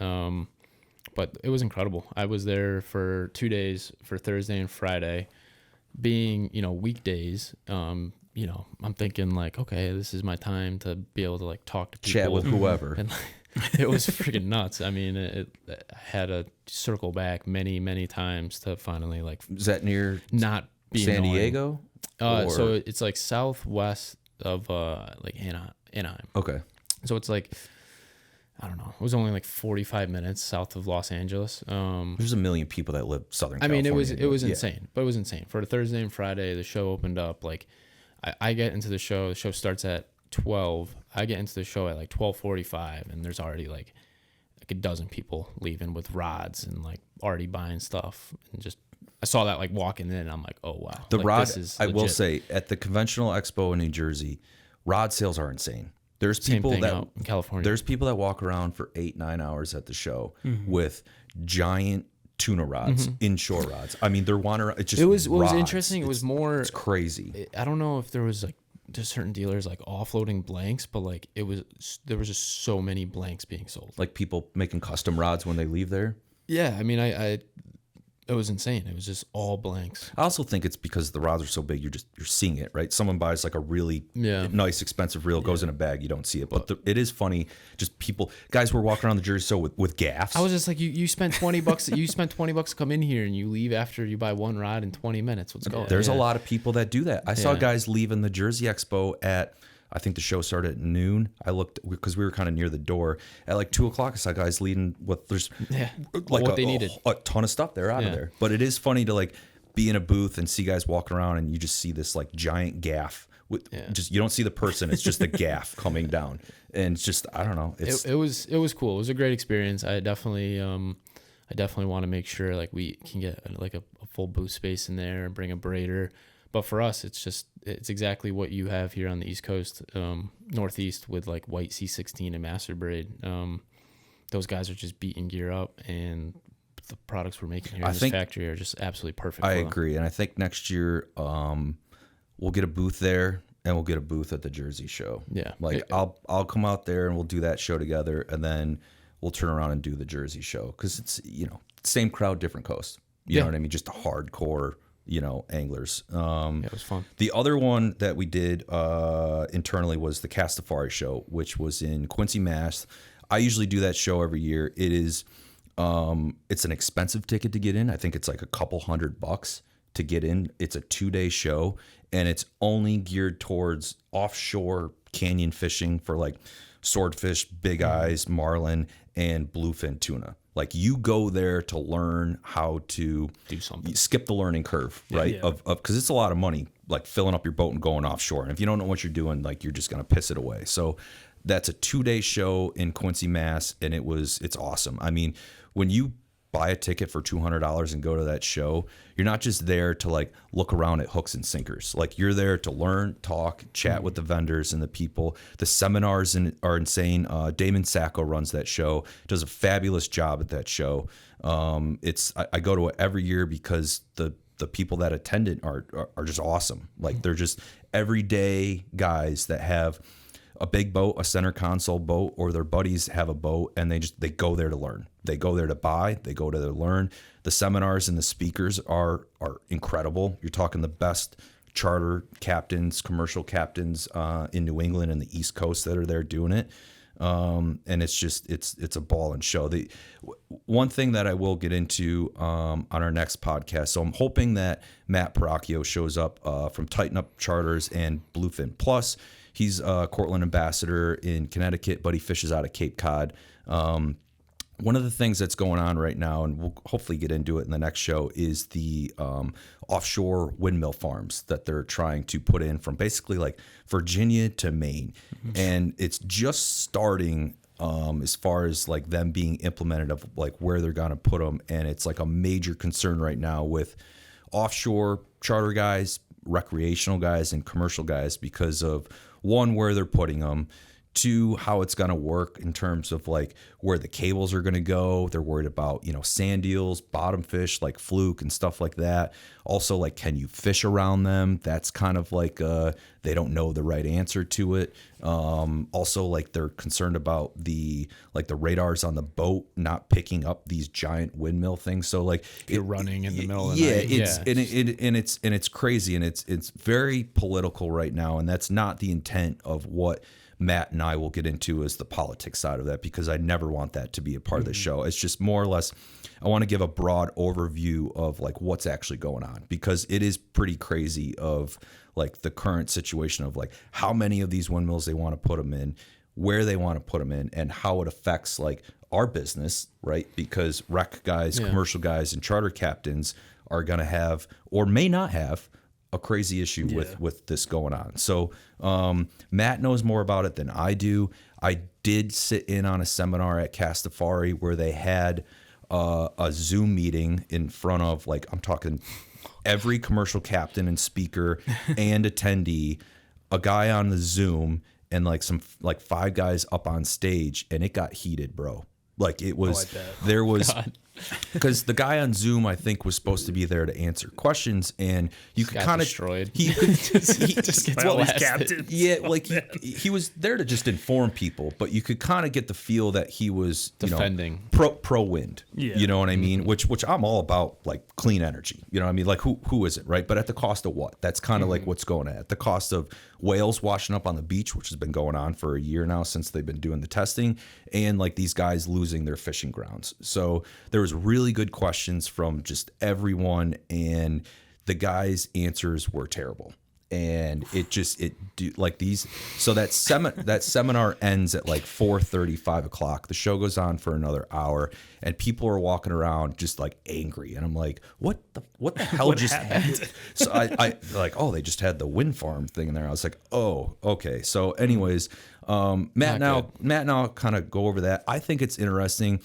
But it was incredible. I was there for 2 days, for Thursday and Friday. Being, weekdays, I'm thinking like, okay, this is my time to be able to like talk to people. Chat with whoever. it was freaking nuts. I mean, it had to circle back many times to finally like. Is that near not be San annoying. Diego? So it's like southwest of like Anaheim. Okay. So it's like, I don't know. It was only like 45 minutes south of Los Angeles. There's a million people that live Southern I mean, California. it was insane, but it was insane. For Thursday and Friday, the show opened up. Like, I get into the show. The show starts at 12. I get into the show at like 12:45, and there's already like a dozen people leaving with rods and like already buying stuff. And just I saw that like walking in, and I'm like, oh wow. The like, rod. this is I will legit. say at the Conventional Expo in New Jersey, rod sales are insane. There's Same people thing that out in California. There's people that walk around for 8-9 hours at the show with giant tuna rods, inshore rods. I mean, they're wandering. It's just It was what was rods. interesting. It was more. It's crazy. I don't know if there was like just certain dealers like offloading blanks, but like there was just so many blanks being sold. Like people making custom rods when they leave there. Yeah, I mean, it was insane. It was just all blanks. I also think it's because the rods are so big, you're seeing it, right? Someone buys like a really nice, expensive reel, goes in a bag, you don't see it. But it is funny, just guys were walking around the Jersey Show with gaffs. I was just like, you spent $20. You spent $20 to come in here, and you leave after you buy one rod in 20 minutes. Let's go. There's a lot of people that do that. I saw guys leaving the Jersey Expo at, I think the show started at noon. I looked because we were kind of near the door at like 2:00. I saw guys leading with there's like what they needed. A ton of stuff. They're out of there. But it is funny to like be in a booth and see guys walking around and you just see this like giant gaff with just you don't see the person. It's just a gaff coming down, and it's just I don't know. It was cool. It was a great experience. I definitely want to make sure like we can get like a full booth space in there and bring a braider. But for us, it's exactly what you have here on the East Coast, Northeast with like white C16 and master braid. Those guys are just beating gear up, and the products we're making here in this factory are just absolutely perfect. I agree, and I think next year we'll get a booth there, and we'll get a booth at the Jersey Show. Yeah, like I'll come out there and we'll do that show together, and then we'll turn around and do the Jersey Show because it's same crowd, different coast. You know what I mean? Just a hardcore. Anglers. It was fun. The other one that we did internally was the Castafari Show, which was in Quincy, Mass. I usually do that show every year. It is, it's an expensive ticket to get in. I think it's like a couple $100 to get in. It's a 2-day show, and it's only geared towards offshore canyon fishing for like swordfish, big eyes, marlin, and bluefin tuna. Like you go there to learn how to do something, skip the learning curve, right? Of because it's a lot of money, like filling up your boat and going offshore. And if you don't know what you're doing, like you're just gonna piss it away. So that's a 2-day show in Quincy, Mass, and it's awesome. I mean, when you buy a ticket for $200 and go to that show, you're not just there to like look around at hooks and sinkers. Like you're there to learn, talk, chat with the vendors and the people. The seminars are insane. Damon Sacco runs that show, does a fabulous job at that show. I go to it every year because the people that attend it are just awesome. Like they're just everyday guys that have a big boat, a center console boat, or their buddies have a boat, and they go there to learn. They go there to buy. They go there to learn. The seminars and the speakers are incredible. You're talking the best charter captains, commercial captains in New England and the East Coast that are there doing it. And it's just it's a ball and show. The one thing that I will get into on our next podcast. So I'm hoping that Matt Paracchio shows up from Tighten Up Charters and Bluefin Plus. He's a Cortland ambassador in Connecticut, but he fishes out of Cape Cod. One of the things that's going on right now, and we'll hopefully get into it in the next show, is the offshore windmill farms that they're trying to put in from basically like Virginia to Maine. And it's just starting as far as like them being implemented of like where they're going to put them. And it's like a major concern right now with offshore charter guys, recreational guys, and commercial guys because of one, where they're putting them, two, how it's going to work in terms of like where the cables are going to go. They're worried about, sand eels, bottom fish like fluke and stuff like that. Also, like, can you fish around them? That's kind of like they don't know the right answer to it. Also, like, they're concerned about the radars on the boat not picking up these giant windmill things. So like you're running in the middle of the night. It's crazy, and it's very political right now, and that's not the intent of what Matt and I will get into is the politics side of that, because I never want that to be a part of the show. It's just more or less, I want to give a broad overview of like what's actually going on, because it is pretty crazy of like the current situation of like how many of these windmills they want to put them in, where they want to put them in, and how it affects like our business, right? Because rec guys, commercial guys, and charter captains are going to have, or may not have, a crazy issue with this going on. So Matt knows more about it than I do. I did sit in on a seminar at Castafari where they had a Zoom meeting in front of, like, I'm talking every commercial captain and speaker and attendee, a guy on the Zoom, and like some like 5 guys up on stage, and it got heated, bro. Like it was, there was, because the guy on Zoom, I think, was supposed to be there to answer questions, and you could kind of destroyed. He just gets captain. Yeah, like he was there to just inform people, but you could kind of get the feel that he was defending, pro wind. Yeah. You know what I mean? Which I'm all about, like clean energy. You know what I mean? Like who is it, right? But at the cost of what? That's kind of like what's going at the cost of whales washing up on the beach, which has been going on for a year now since they've been doing the testing, and like these guys losing their fishing grounds. So there was really good questions from just everyone, and the guys' answers were terrible. And so that seminar ends at like 4:30, 5 o'clock. The show goes on for another hour, and people are walking around just like angry. And I'm like, what the hell just happened? So I like, oh, they just had the wind farm thing in there. I was like, oh, okay. So anyways, Matt and I'll kind of go over that. I think it's interesting.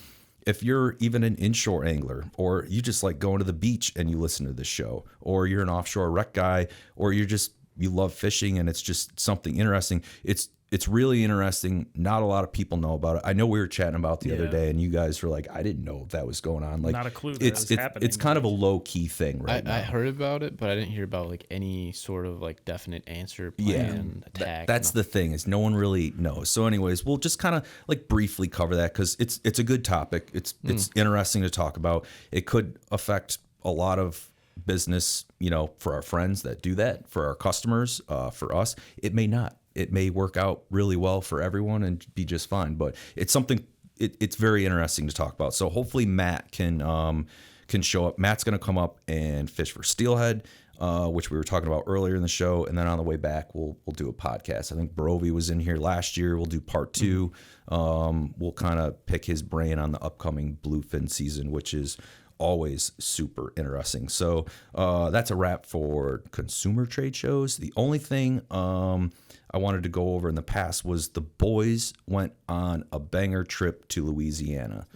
If you're even an inshore angler, or you just like going to the beach and you listen to this show, or you're an offshore rec guy, or you love fishing and it's just something interesting, it's really interesting. Not a lot of people know about it. I know we were chatting about the other day, and you guys were like, I didn't know if that was going on. Like, not a clue that was happening. It's kind of a low key thing right now. I heard about it, but I didn't hear about like any sort of like definite answer plan, attack. That's the thing, is no one really knows. So anyways, we'll just kind of like briefly cover that, because it's a good topic. It's interesting to talk about. It could affect a lot of business, for our friends that do that, for our customers, for us. It may not. It may work out really well for everyone and be just fine, but it's something, it's very interesting to talk about. So hopefully Matt can show up. Matt's going to come up and fish for steelhead, which we were talking about earlier in the show. And then on the way back, we'll do a podcast. I think Brovey was in here last year. We'll do part 2. We'll kind of pick his brain on the upcoming bluefin season, which is always super interesting. So that's a wrap for consumer trade shows. The only thing I wanted to go over in the past was the boys went on a banger trip to Louisiana.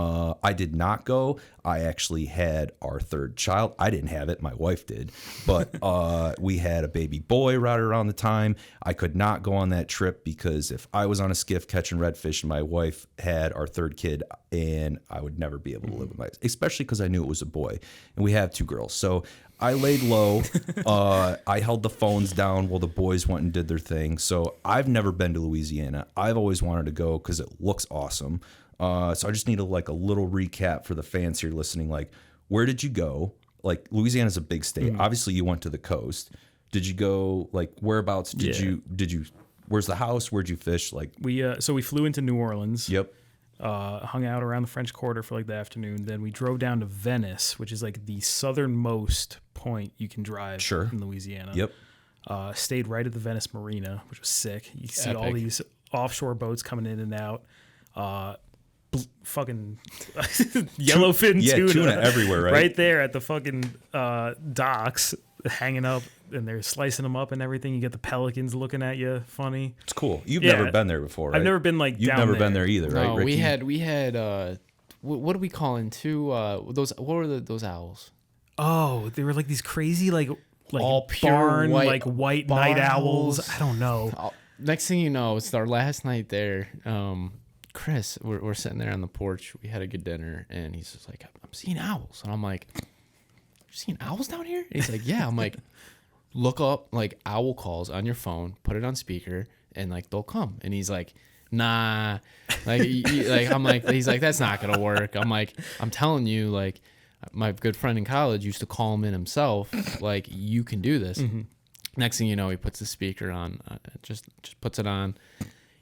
I did not go. I actually had our 3rd child. I didn't have it. My wife did. But we had a baby boy right around the time. I could not go on that trip, because if I was on a skiff catching redfish and my wife had our 3rd kid, and I would never be able to live with especially because I knew it was a boy, and we have 2 girls. So I laid low. I held the phones down while the boys went and did their thing. So I've never been to Louisiana. I've always wanted to go because it looks awesome. So I just need a little recap for the fans here listening. Like, where did you go? Like, Louisiana's a big state. Obviously, you went to the coast. Did you go, like, whereabouts did you, where's the house? Where'd you fish? Like, so we flew into New Orleans. Yep. Hung out around the French Quarter for like the afternoon. Then we drove down to Venice, which is like the southernmost point you can drive in Louisiana. Yep. Stayed right at the Venice Marina, which was sick. You see all these offshore boats coming in and out. Fucking yellowfin tuna everywhere, right? Right there at the fucking docks, hanging up, and they're slicing them up and everything. You get the pelicans looking at you funny. It's cool. You've never been there before, right? I've never been like You've down never there. been there either, right? No, Ricky? we had what are we calling those? What were those owls? Oh, they were like these crazy like all pure barn white, like white night owls. I don't know. Next thing you know, it's our last night there. Chris, we're sitting there on the porch. We had a good dinner, and he's just like, I'm seeing owls. And I'm like, you're seeing owls down here? And he's like, yeah. I'm like, look up like owl calls on your phone, put it on speaker, and like they'll come. And he's like, nah. Like, I'm like, he's like, that's not going to work. I'm like, I'm telling you, like, my good friend in college used to call him in himself. Like, you can do this. Next thing you know, he puts the speaker on, just puts it on.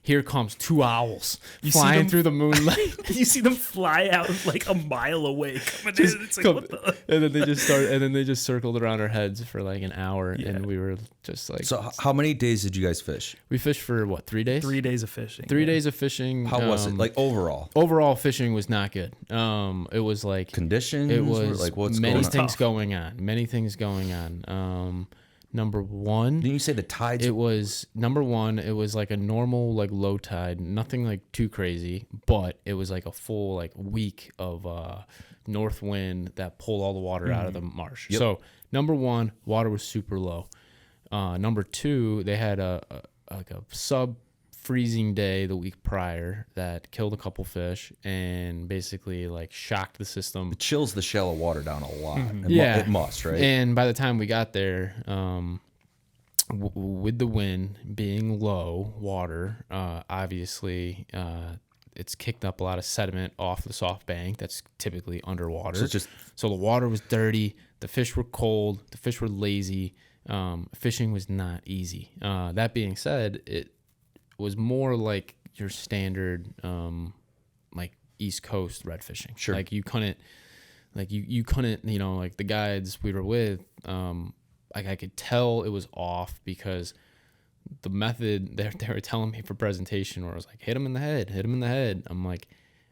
here comes 2 owls flying through the moonlight. You see them fly out like a mile away coming in. It's like, what the? And then they just circled around our heads for like an hour, and we were just like. So how many days did you guys fish? We fished for what, 3 days? 3 days of fishing. 3 days of fishing. How was it? Like overall? Overall, fishing was not good. It was like conditions. It was like what's many going things on? going on. Many things going on. Number one, Didn't you say the tides? it was number one. It was like a normal like low tide, nothing like too crazy, but it was like a full like week of north wind that pulled all the water out of the marsh. Yep. So number one, water was super low. Number two, they had a sub freezing day the week prior that killed a couple fish and basically like shocked the system. It chills the shallow water down a lot. Yeah, it must, right? And by the time we got there, with the wind being low water, obviously it's kicked up a lot of sediment off the soft bank that's typically underwater. So the water was dirty, the fish were cold, the fish were lazy. Fishing was not easy. That being said, it was more like your standard like East Coast red fishing. Sure. Like you couldn't like the guides we were with, like I could tell it was off because the method they were telling me for presentation where I was like, hit them in the head. I'm like,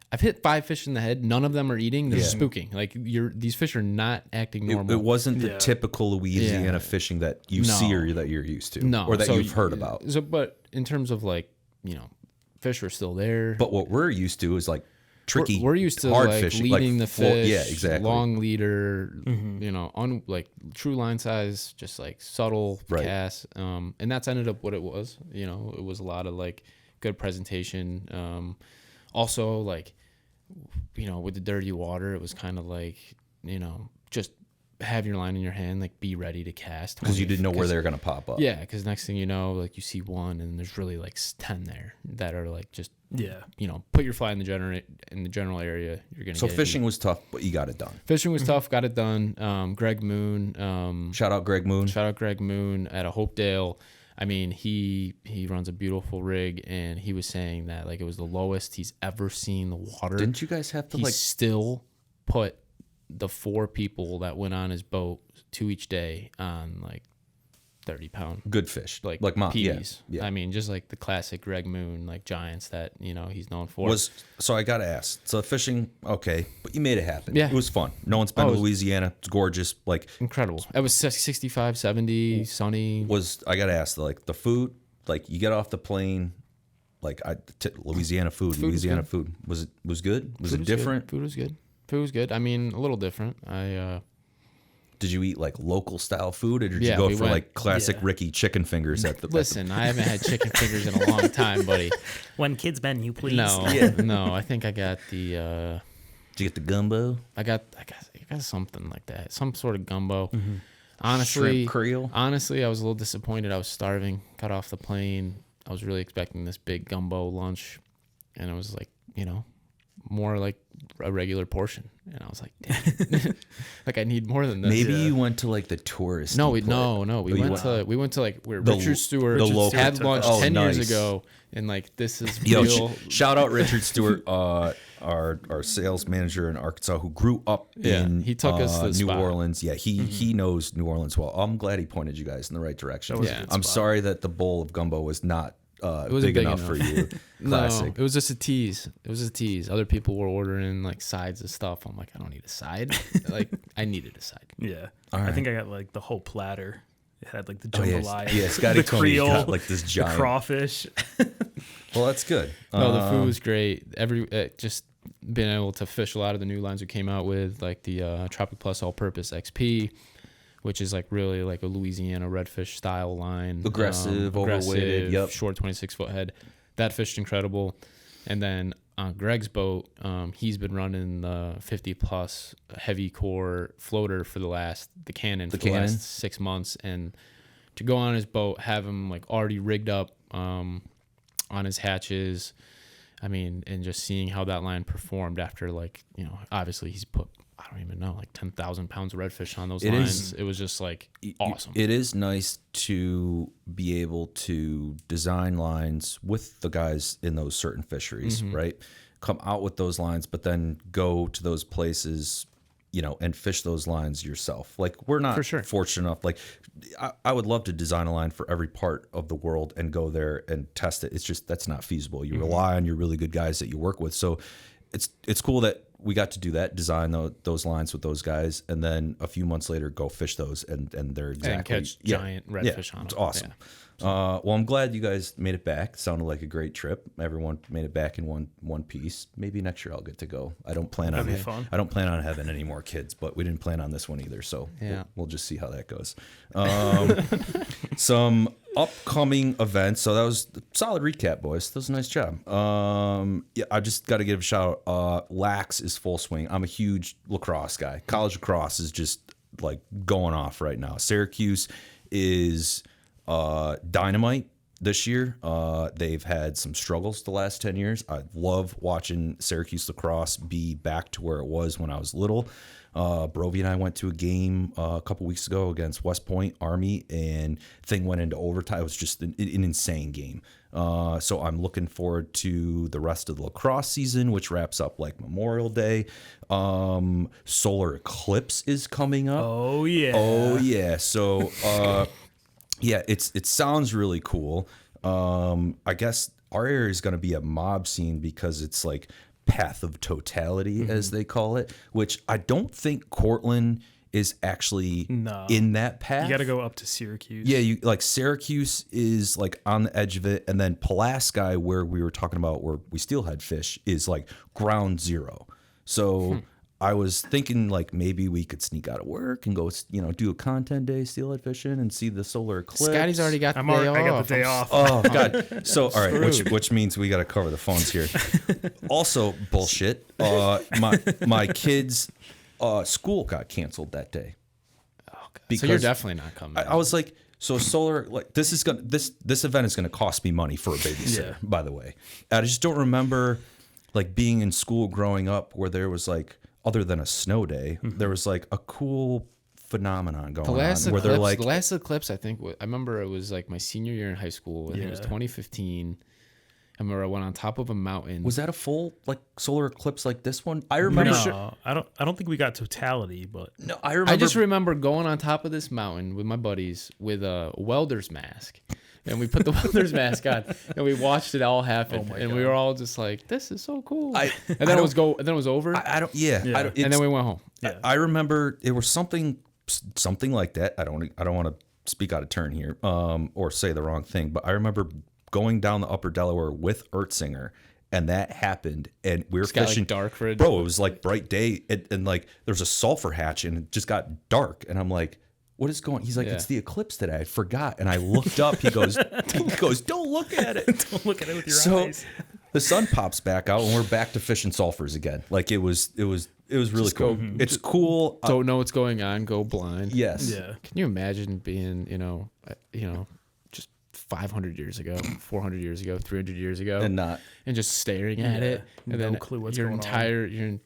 I've hit 5 fish in the head. None of them are eating. They're spooking. Like these fish are not acting normal. It wasn't the typical Louisiana fishing that you see or that you're used to, or that you've heard about. So, but in terms of like, fish are still there. But what we're used to is like tricky. We're used to hard like fishing, leading like the fish. yeah, exactly. Long leader. Like true line size, just like subtle cast. And that's ended up what it was. It was a lot of like good presentation. Also like. With the dirty water, it was kind of like, just have your line in your hand, like be ready to cast. Because you didn't know where they were going to pop up. Yeah, because next thing you know, like you see one and there's really like 10 there that are like just, put your fly in the general area. You're going to So fishing was tough, but you got it done. Fishing was tough, got it done. Greg Moon. Shout out Greg Moon. Shout out Greg Moon at a Hopedale. I mean, he runs a beautiful rig, and he was saying that like it was the lowest he's ever seen the water. Didn't you guys have to he still put the 4 people that went on his boat 2 each day on like 30-pound good fish, like mom, PBs. Yeah. I mean, just like the classic Greg Moon like giants that he's known for. So I gotta ask. So fishing, okay, but you made it happen. Yeah, it was fun. No one's been to Louisiana. It's gorgeous. Like incredible. It was 65, 70, sunny. I gotta ask, like the food, like you get off the plane, like Louisiana food. Louisiana food was good. Was it different? Food was good. Food was good. I mean, a little different. Did you eat like local style food, or did you go for like classic Ricky chicken fingers at the? Listen, I haven't had chicken fingers in a long time, buddy. One kids menu, please. No, I think I got the. Did you get the gumbo? I got something like that, some sort of gumbo. Mm-hmm. Honestly, shrimp Creole. Honestly, I was a little disappointed. I was starving. Got off the plane. I was really expecting this big gumbo lunch, and it was like more like a regular portion, and I was like, damn. Like I need more than this. Maybe you went to like the tourist. No, we went to like where Richard Stewart had lunch 10 years ago, and like this is real. Shout out Richard Stewart, our sales manager in Arkansas, who grew up in he took us to the New spot. Orleans. Yeah, he knows New Orleans well. I'm glad he pointed you guys in the right direction. I'm sorry that the bowl of gumbo was not big enough for you. Classic. No, it was just a tease. Other people were ordering like sides of stuff. I'm like, I don't need a side. Like I needed a side. Yeah. Right. I think I got like the whole platter. It had like the jambalaya, yeah, Scotty the told me he Creole, got like this giant the crawfish. Well, that's good. No, the food was great. Just being able to fish a lot of the new lines we came out with, like the Tropic Plus All-Purpose XP, which is like really like a Louisiana redfish style line. Aggressive, overweighted, yep. Short 26-foot head. That fished incredible. And then on Greg's boat, he's been running the 50-plus heavy core floater for the last 6 months. And to go on his boat, have him like already rigged up on his hatches, I mean, and just seeing how that line performed after like, obviously he's put I don't even know, like 10,000 pounds of redfish on those lines. It was just like awesome. It is nice to be able to design lines with the guys in those certain fisheries, right? Come out with those lines, but then go to those places, you know, and fish those lines yourself. Like, we're not fortunate enough. Like, I would love to design a line for every part of the world and go there and test it. It's just, that's not feasible. You rely on your really good guys that you work with. So it's cool that we got to do that, design those lines with those guys, and then a few months later go fish those, and they're exactly and catch giant redfish on them. It's awesome. Well, I'm glad you guys made it back. Sounded like a great trip. Everyone made it back in one piece. Maybe next year I'll get to go. I don't plan on having any more kids, but we didn't plan on this one either. So we'll just see how that goes. Some upcoming events. So that was a solid recap, boys. That was a nice job. I just got to give a shout out. Lax is full swing. I'm a huge lacrosse guy. College lacrosse is just like going off right now. Syracuse is dynamite this year. They've had some struggles the last 10 years. I love watching Syracuse lacrosse be back to where it was when I was little. Brovey and I went to a game a couple weeks ago against West Point Army, and thing went into overtime. It was just an insane game. So I'm looking forward to the rest of the lacrosse season, which wraps up like Memorial Day. Solar eclipse is coming up. Oh yeah. So yeah, it sounds really cool. I guess our area is going to be a mob scene because it's like path of totality, as they call it, which I don't think Cortland is actually in that path. You got to go up to Syracuse. Yeah, Syracuse is like on the edge of it, and then Pulaski, where we were talking about where we steelhead fish, is like ground zero. So I was thinking like maybe we could sneak out of work and go, do a content day steelhead fishing and see the solar eclipse. Scotty's already got the day off. I got the day off. Oh God! So all right, which means we got to cover the phones here. Also bullshit. My kids' school got canceled that day. Oh God! So you're definitely not coming. I was like, so solar, like this event is gonna cost me money for a babysitter. By the way, I just don't remember like being in school growing up where there was like, other than a snow day, there was like a cool phenomenon going on. The last eclipse, I think, I remember it was like my senior year in high school. I think it was 2015. I remember I went on top of a mountain. Was that a full like solar eclipse like this one? I remember. No, I don't think we got totality, but no, I remember. I just remember going on top of this mountain with my buddies with a welder's mask. And we put the welder's mask on, and we watched it all happen, and we were all just like, "This is so cool." And then it was over. And then we went home. Yeah. I remember it was something like that. I don't want to speak out of turn here, or say the wrong thing, but I remember going down the Upper Delaware with Ertzinger, and that happened, and we were fishing. Like dark for a bro. It was like bright day, and like there's a sulfur hatch, and it just got dark, and I'm like, what is going? He's like, it's the eclipse today. I forgot. And I looked up. He goes, don't look at it. Don't look at it with your eyes. The sun pops back out, and we're back to fishing sulfurs again. Like it was really cool. It's cool. Don't know what's going on. Go blind. Yes. Yeah. Can you imagine being, just 500 years ago, 400 years ago, 300 years ago, and just staring at it, and no then clue what's your going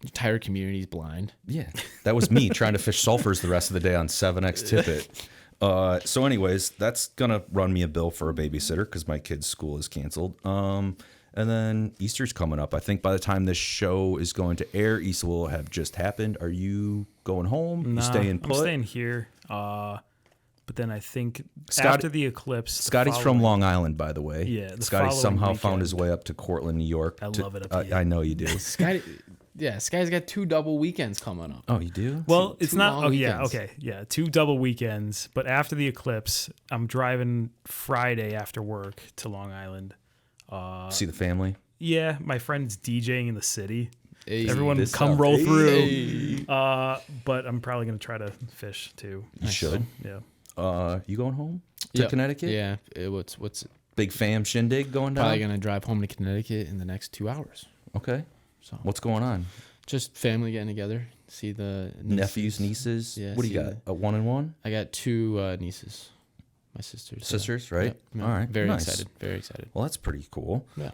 entire community's blind. Yeah, that was me trying to fish sulfurs the rest of the day on 7X tippet. So anyways, that's gonna run me a bill for a babysitter because my kid's school is canceled. And then Easter's coming up. I think by the time this show is going to air, Easter will have just happened. Are you going home? Nah, you staying put? I'm staying here. But then I think after the eclipse, Scotty's from Long Island, by the way. Yeah, Scotty somehow found his way up to Cortland, New York. I love it up here. I know you do. Sky's got 2 double weekends coming up. Oh, you do? Well, it's two not. long Yeah, weekends. okay, yeah, 2 double weekends. But after the eclipse, I'm driving Friday after work to Long Island. See the family? Yeah, my friend's DJing in the city. Hey, Everyone come roll through. But I'm probably gonna try to fish too. You should. Yeah. You going home to Connecticut? Yeah. What's big fam shindig going down? Probably gonna drive home to Connecticut in the next 2 hours. Okay. So what's going on? Just family getting together. See the nephews, nieces. Yeah, what do you got? A 1 and 1? I got 2 nieces. My sisters. Sisters, right? Yep. All right. Very nice. excited. Very excited. Well, that's pretty cool. Yeah.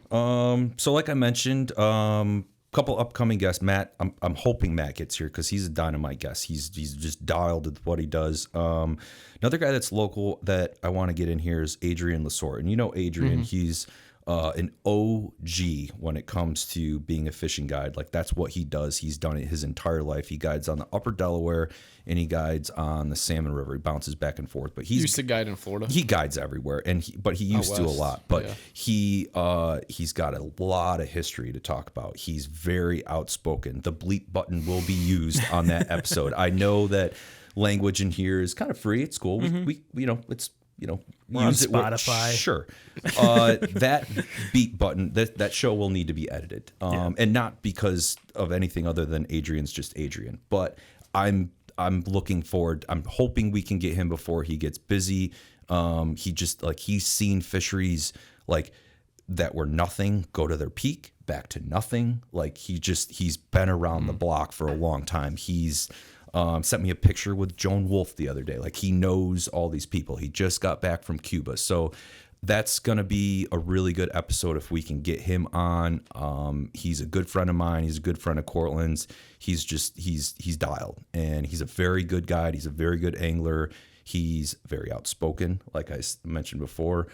So like I mentioned, couple upcoming guests. Matt, I'm hoping Matt gets here because he's a dynamite guest. He's just dialed with what he does. Another guy that's local that I want to get in here is Adrian Lesort. And you know Adrian, he's an OG when it comes to being a fishing guide. Like that's what he does. He's done it his entire life. He guides on the Upper Delaware and he guides on the Salmon River. He bounces back and forth. But he's used to guide in Florida. He guides everywhere, but he used to a lot. But he's got a lot of history to talk about. He's very outspoken. The bleep button will be used on that episode. I know that language in here is kind of free. It's cool. We it's. We're use on Spotify. Sure. That beat button, that show will need to be edited. And not because of anything other than Adrian's just Adrian. But I'm looking forward. I'm hoping we can get him before he gets busy. He's seen fisheries like that were nothing go to their peak, back to nothing. Like he's been around the block for a long time. He's sent me a picture with Joan Wolfe the other day. Like he knows all these people. He just got back from Cuba. So that's going to be a really good episode if we can get him on. He's a good friend of mine. He's a good friend of Cortland's. He's dialed and he's a very good guide. He's a very good angler. He's very outspoken, like I mentioned before.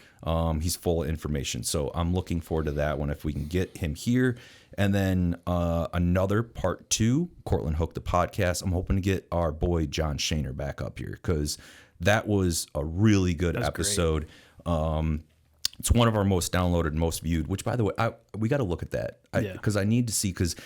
He's full of information. So I'm looking forward to that one if we can get him here. And then another part 2, Cortland Hook the podcast. I'm hoping to get our boy John Shaner back up here because that was a really good episode. It's one of our most downloaded, most viewed, which, by the way, we got to look at that because I need to see because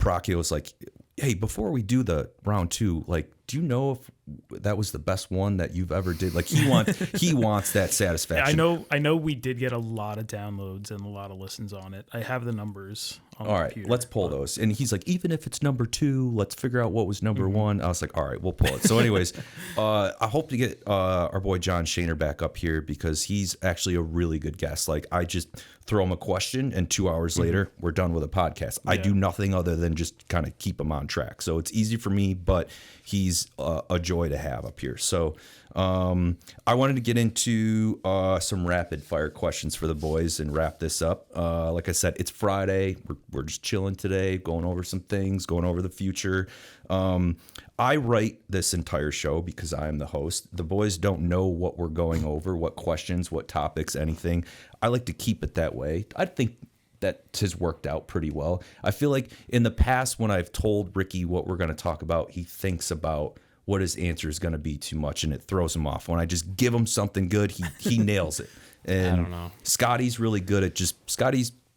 Procchio's like, hey, before we do the round 2, like, do you know if that was the best one that you've ever did? Like he wants that satisfaction. I know we did get a lot of downloads and a lot of listens on it. I have the numbers on all the right, computer. let's pull those. And he's like, even if it's number 2, let's figure out what was number 1. I was like, all right, we'll pull it. So anyways, I hope to get our boy John Shaner back up here because he's actually a really good guest. Like I just throw him a question and 2 hours later we're done with a podcast. I do nothing other than just kind of keep him on track. So it's easy for me, but he's a joy to have up here. So I wanted to get into some rapid fire questions for the boys and wrap this up. Like I said, it's Friday. We're just chilling today, going over some things, going over the future. I write this entire show because I am the host. The boys don't know what we're going over, what questions, what topics, anything. I like to keep it that way. I think that has worked out pretty well. I feel like in the past when I've told Ricky what we're going to talk about, he thinks about what his answer is going to be too much and it throws him off. When I just give him something good, he nails it. And I don't know. Scotty's really good at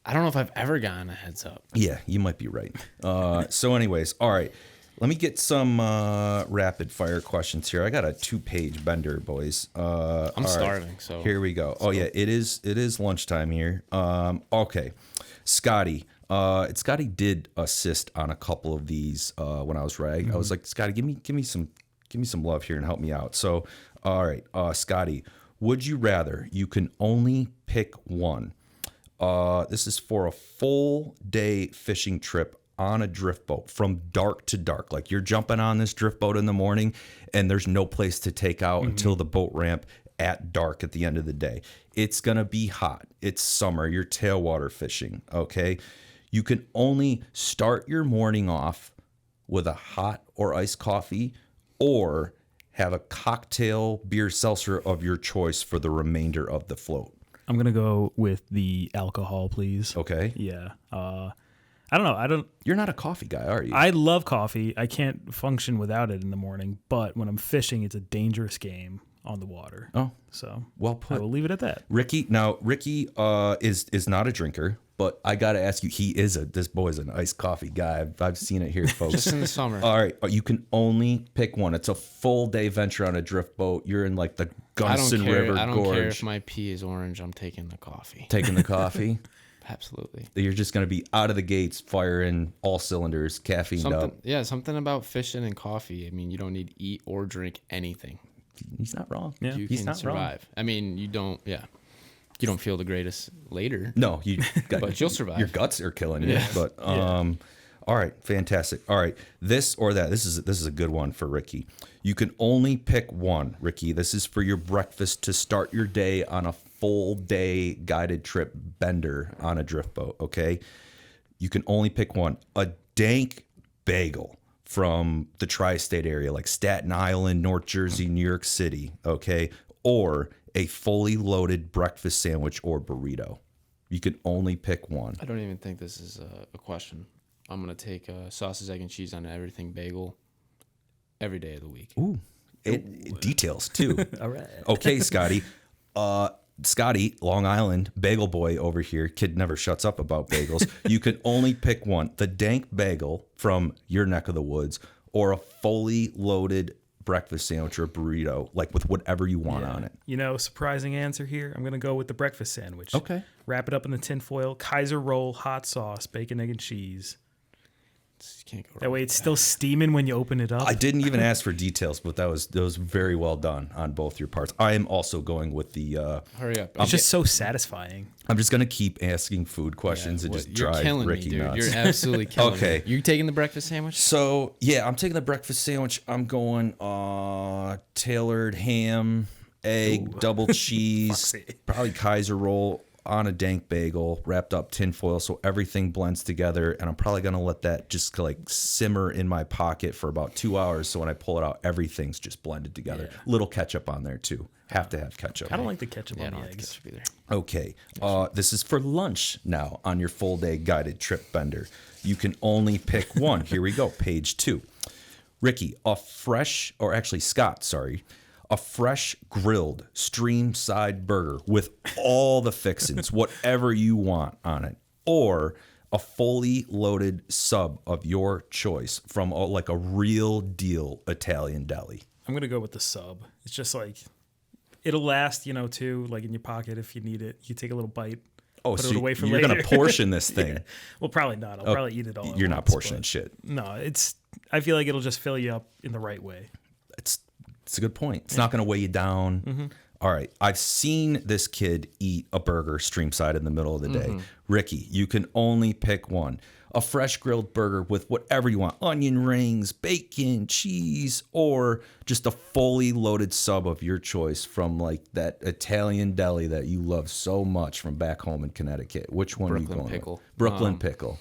I don't know if I've ever gotten a heads up. Yeah, you might be right. So anyways, all right. Let me get some rapid fire questions here. I got a 2-page bender, boys. I'm starving, so here we go. Oh yeah, it is lunchtime here. Okay, Scotty. Scotty did assist on a couple of these when I was writing. I was like, Scotty, give me some love here and help me out. So, all right, Scotty, would you rather? You can only pick one. This is for a full day fishing trip on a drift boat from dark to dark. Like you're jumping on this drift boat in the morning and there's no place to take out until the boat ramp at dark at the end of the day. It's going to be hot. It's summer. You're tailwater fishing. Okay. You can only start your morning off with a hot or iced coffee or have a cocktail beer seltzer of your choice for the remainder of the float. I'm going to go with the alcohol, please. Okay. Yeah. I don't know. You're not a coffee guy, are you? I love coffee. I can't function without it in the morning. But when I'm fishing, it's a dangerous game on the water. Oh, so well put. I will leave it at that. Ricky is not a drinker, but I got to ask you, this boy is an iced coffee guy. I've seen it here, folks. Just in the summer. All right, you can only pick one. It's a full day venture on a drift boat. You're in like the Gunnison River Gorge. I don't care if my pee is orange. I'm taking the coffee. Taking the coffee. Absolutely. You're just going to be out of the gates, firing all cylinders, caffeined up. Yeah, something about fishing and coffee. I mean, you don't need to eat or drink anything. He's not wrong. Yeah, he's not survive. Wrong. I mean, you don't feel the greatest later. No, but you'll survive. Your guts are killing you. Yeah. But all right, fantastic. All right, this or that. This is a good one for Ricky. You can only pick one, Ricky. This is for your breakfast to start your day on a full day guided trip bender on a drift boat. Okay, you can only pick one. A dank bagel from the tri-state area, like Staten Island, North Jersey, New York City, okay? Or a fully loaded breakfast sandwich or burrito. You can only pick one. I don't even think this is a question. I'm going to take sausage, egg, and cheese on everything bagel every day of the week. Ooh. Details, too. All right. Okay, Scotty. Scotty, Long Island, bagel boy over here. Kid never shuts up about bagels. You can only pick one. The dank bagel from your neck of the woods or a fully loaded breakfast sandwich or burrito, like with whatever you want on it. You know, surprising answer here. I'm going to go with the breakfast sandwich. Okay. Wrap it up in the tin foil, Kaiser roll, hot sauce, bacon, egg, and cheese. You can't go wrong That way with it's still steaming when you open it up. I didn't even ask for details, but that was very well done on both your parts. I am also going with the... Hurry up. It's just so satisfying. I'm just going to keep asking food questions and just drive Ricky nuts. You're absolutely killing Okay. me. You taking the breakfast sandwich? So, yeah, I'm taking the breakfast sandwich. I'm going tailored ham, egg, double cheese, probably Kaiser roll on a dank bagel, wrapped up tin foil so everything blends together. And I'm probably going to let that just like simmer in my pocket for about 2 hours. So when I pull it out, everything's just blended together. Yeah. Little ketchup on there, too. Have to have ketchup. I don't like the ketchup Yeah, I on don't the like eggs. ketchup either. Okay, this is for lunch now on your full day guided trip bender. You can only pick one. Here we go, page 2. Ricky, Scott, a fresh grilled stream side burger with all the fixings, whatever you want on it, or a fully loaded sub of your choice from like a real deal Italian deli. I'm going to go with the sub. It's just like, it'll last, too, like in your pocket if you need it. You take a little bite. Oh, put so it away for you're later. going to portion this thing. Yeah. Well, probably not. I'll probably eat it all. You're at not once, portioning but shit. No, I feel like it'll just fill you up in the right way. It's a good point. It's not going to weigh you down. Mm-hmm. All right. I've seen this kid eat a burger stream side in the middle of the day. Ricky, you can only pick one. A fresh grilled burger with whatever you want. Onion rings, bacon, cheese, or just a fully loaded sub of your choice from like that Italian deli that you love so much from back home in Connecticut. Which one are you going Pickle. with? Brooklyn Pickle.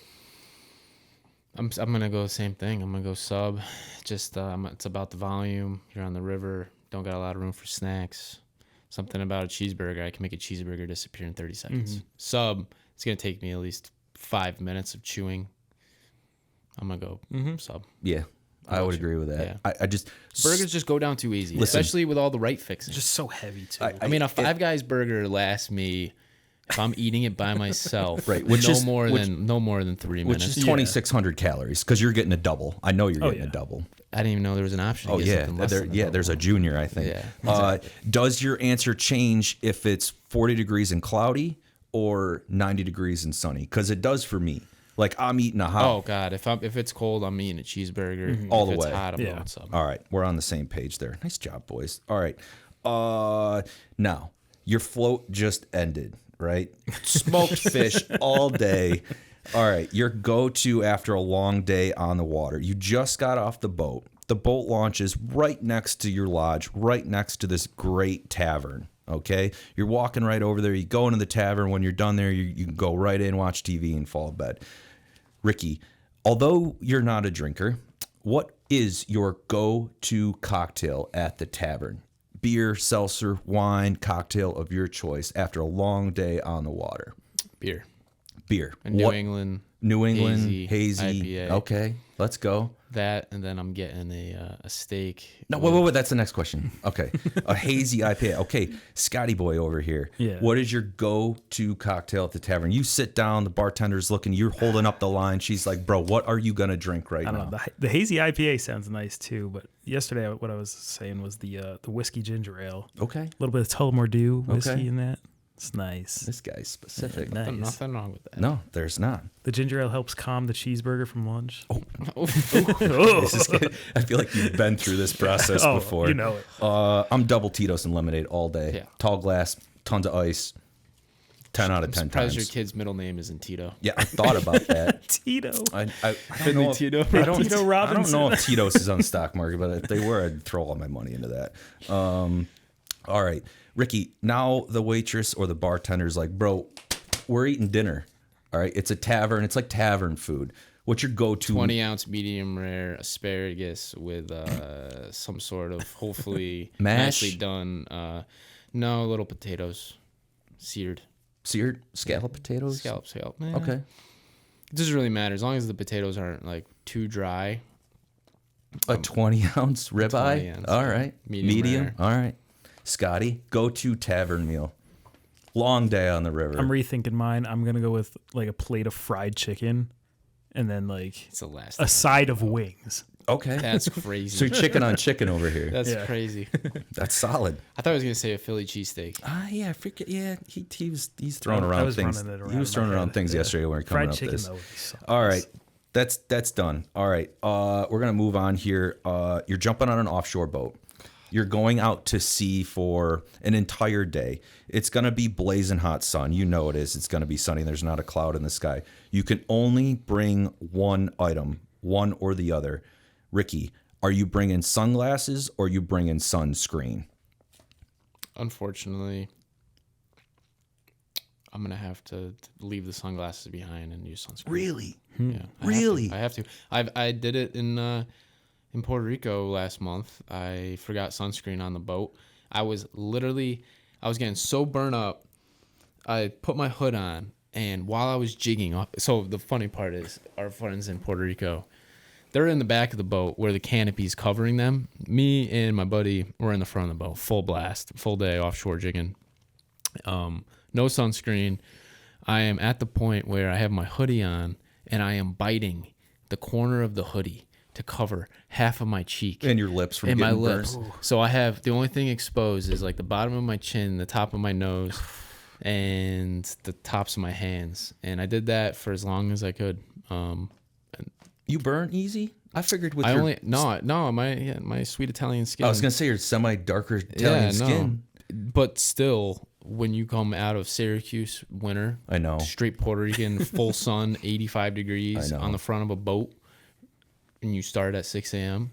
I'm gonna go the same thing. I'm gonna go sub. Just it's about the volume. You're on the river. Don't got a lot of room for snacks. Something about a cheeseburger. I can make a cheeseburger disappear in 30 seconds. Sub. It's gonna take me at least 5 minutes of chewing. I'm gonna go sub. Yeah, I would agree with that. Yeah. I just Burgers just go down too easy, especially with all the right fixings. It's just so heavy, too. I mean, a Five Guys burger lasts me. If I'm eating it by myself, right, no more than 3 minutes. Which is 2,600 calories because you're getting a double. I know you're getting a double. I didn't even know there was an option. To get something less than a double. There's a junior, I think. Yeah, exactly. Does your answer change if it's 40 degrees and cloudy or 90 degrees and sunny? Because it does for me. Like I'm eating a hot. Oh God, if it's cold, I'm eating a cheeseburger. All the if way. It's hot, I'm going sub. All right, we're on the same page there. Nice job, boys. All right. Now your float just ended. Right? Smoked fish all day. All right. Your go-to after a long day on the water. You just got off the boat. The boat launches right next to your lodge, right next to this great tavern. Okay? You're walking right over there. You go into the tavern. When you're done there, you can go right in, watch TV, and fall to bed. Ricky, although you're not a drinker, what is your go-to cocktail at the tavern? Beer, seltzer, wine, cocktail of your choice after a long day on the water. Beer. A New England, hazy. IPA. Okay, let's go. That, and then I'm getting a steak. No, wait. That's the next question. Okay, a hazy IPA. Okay, Scotty boy over here. Yeah. What is your go-to cocktail at the tavern? You sit down, the bartender's looking, you're holding up the line. She's like, bro, what are you going to drink right now? I don't know. The hazy IPA sounds nice too, but yesterday what I was saying was the whiskey ginger ale. Okay. A little bit of Tullamore Dew whiskey Okay. in that. It's nice. This guy's specific. Nice. Nothing wrong with that. No, there's not. The ginger ale helps calm the cheeseburger from lunch. This is good. I feel like you've been through this process before. You know it. I'm double Tito's and lemonade all day. Yeah. Tall glass, tons of ice. 10 out of 10 Surprised times. your kid's middle name isn't Tito. Yeah, I thought about that. Tito. I don't Finley know if- Tito. I don't, Tito I don't Robinson. know if Tito's is on the stock market, but if they were, I'd throw all my money into that. All right, Ricky, now the waitress or the bartender's like, bro, we're eating dinner. All right, it's a tavern. It's like tavern food. What's your go-to? 20-ounce medium rare asparagus with some sort of hopefully mash? Nicely done. No, little potatoes, seared scallop potatoes. Scallop. Man. Okay. It doesn't really matter as long as the potatoes aren't like too dry. A 20-ounce ribeye. All right. Medium. All right. Scotty, go-to tavern meal. Long day on the river. I'm rethinking mine. I'm gonna go with like a plate of fried chicken, and then like it's the last a side of wings. Okay, that's crazy. So chicken on chicken over here. That's crazy. That's solid. I thought I was gonna say a Philly cheesesteak. Yeah, I forget. Yeah, he's throwing around things. He was throwing around things yesterday when we were coming fried up chicken, this. Though, all right, that's done. All right, we're gonna move on here. You're jumping on an offshore boat. You're going out to sea for an entire day. It's going to be blazing hot sun. You know it is. It's going to be sunny. There's not a cloud in the sky. You can only bring one item, one or the other. Ricky, are you bringing sunglasses or are you bringing sunscreen? Unfortunately, I'm going to have to leave the sunglasses behind and use sunscreen. Really? Yeah. Really? I have to. I did it in Puerto Rico last month. I forgot sunscreen on the boat. I was getting so burnt up. I put my hood on, and while I was jigging off, so the funny part is our friends in Puerto Rico, they're in the back of the boat where the canopy's covering them. Me and my buddy were in the front of the boat, full blast, full day offshore jigging. No sunscreen. I am at the point where I have my hoodie on, and I am biting the corner of the hoodie to cover half of my cheek and your lips from and getting my lips. burned. So I have the only thing exposed is like the bottom of my chin, the top of my nose, and the tops of my hands. And I did that for as long as I could. You burn easy? I figured with my sweet Italian skin. I was gonna say your semi-darker Italian skin. But still, when you come out of Syracuse winter, I know, straight Puerto Rican, full sun, 85 degrees on the front of a boat, and you start at 6 a.m.,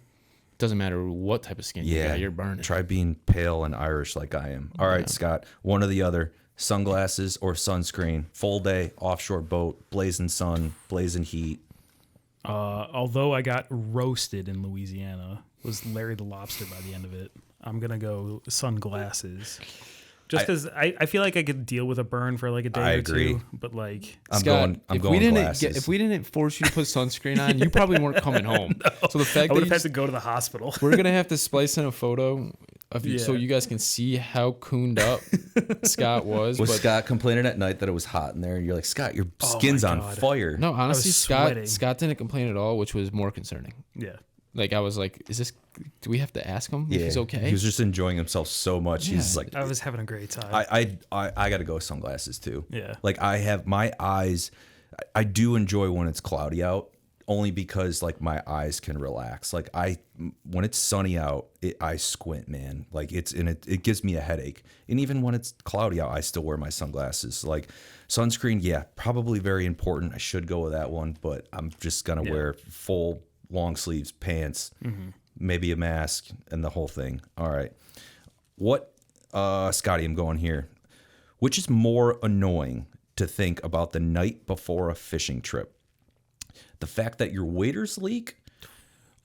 doesn't matter what type of skin you got, you're burning. Try being pale and Irish like I am. All right, Scott, one or the other, sunglasses or sunscreen, full day, offshore boat, blazing sun, blazing heat. Although I got roasted in Louisiana, was Larry the Lobster by the end of it. I'm going to go sunglasses. Just because I feel like I could deal with a burn for like a day or two, but like I'm going glasses. If we didn't force you to put sunscreen on, you probably weren't coming home. No, so the fact I would have had to go to the hospital. We're gonna have to splice in a photo of you so you guys can see how cooned up Scott was. Was Scott complaining at night that it was hot in there? And you're like, Scott, your skin's on fire. No, honestly, Scott didn't complain at all, which was more concerning. Yeah. Like, I was like, do we have to ask him if he's okay? He was just enjoying himself so much. Yeah. He's like, I was having a great time. I got to go with sunglasses too. Yeah. Like, I have my eyes, I do enjoy when it's cloudy out, only because like my eyes can relax. Like when it's sunny out, I squint, man. Like it gives me a headache. And even when it's cloudy out, I still wear my sunglasses. Like sunscreen, probably very important. I should go with that one, but I'm just going to wear full long sleeves, pants, maybe a mask, and the whole thing. All right. What, Scotty, I'm going here. Which is more annoying to think about the night before a fishing trip? The fact that your waders leak,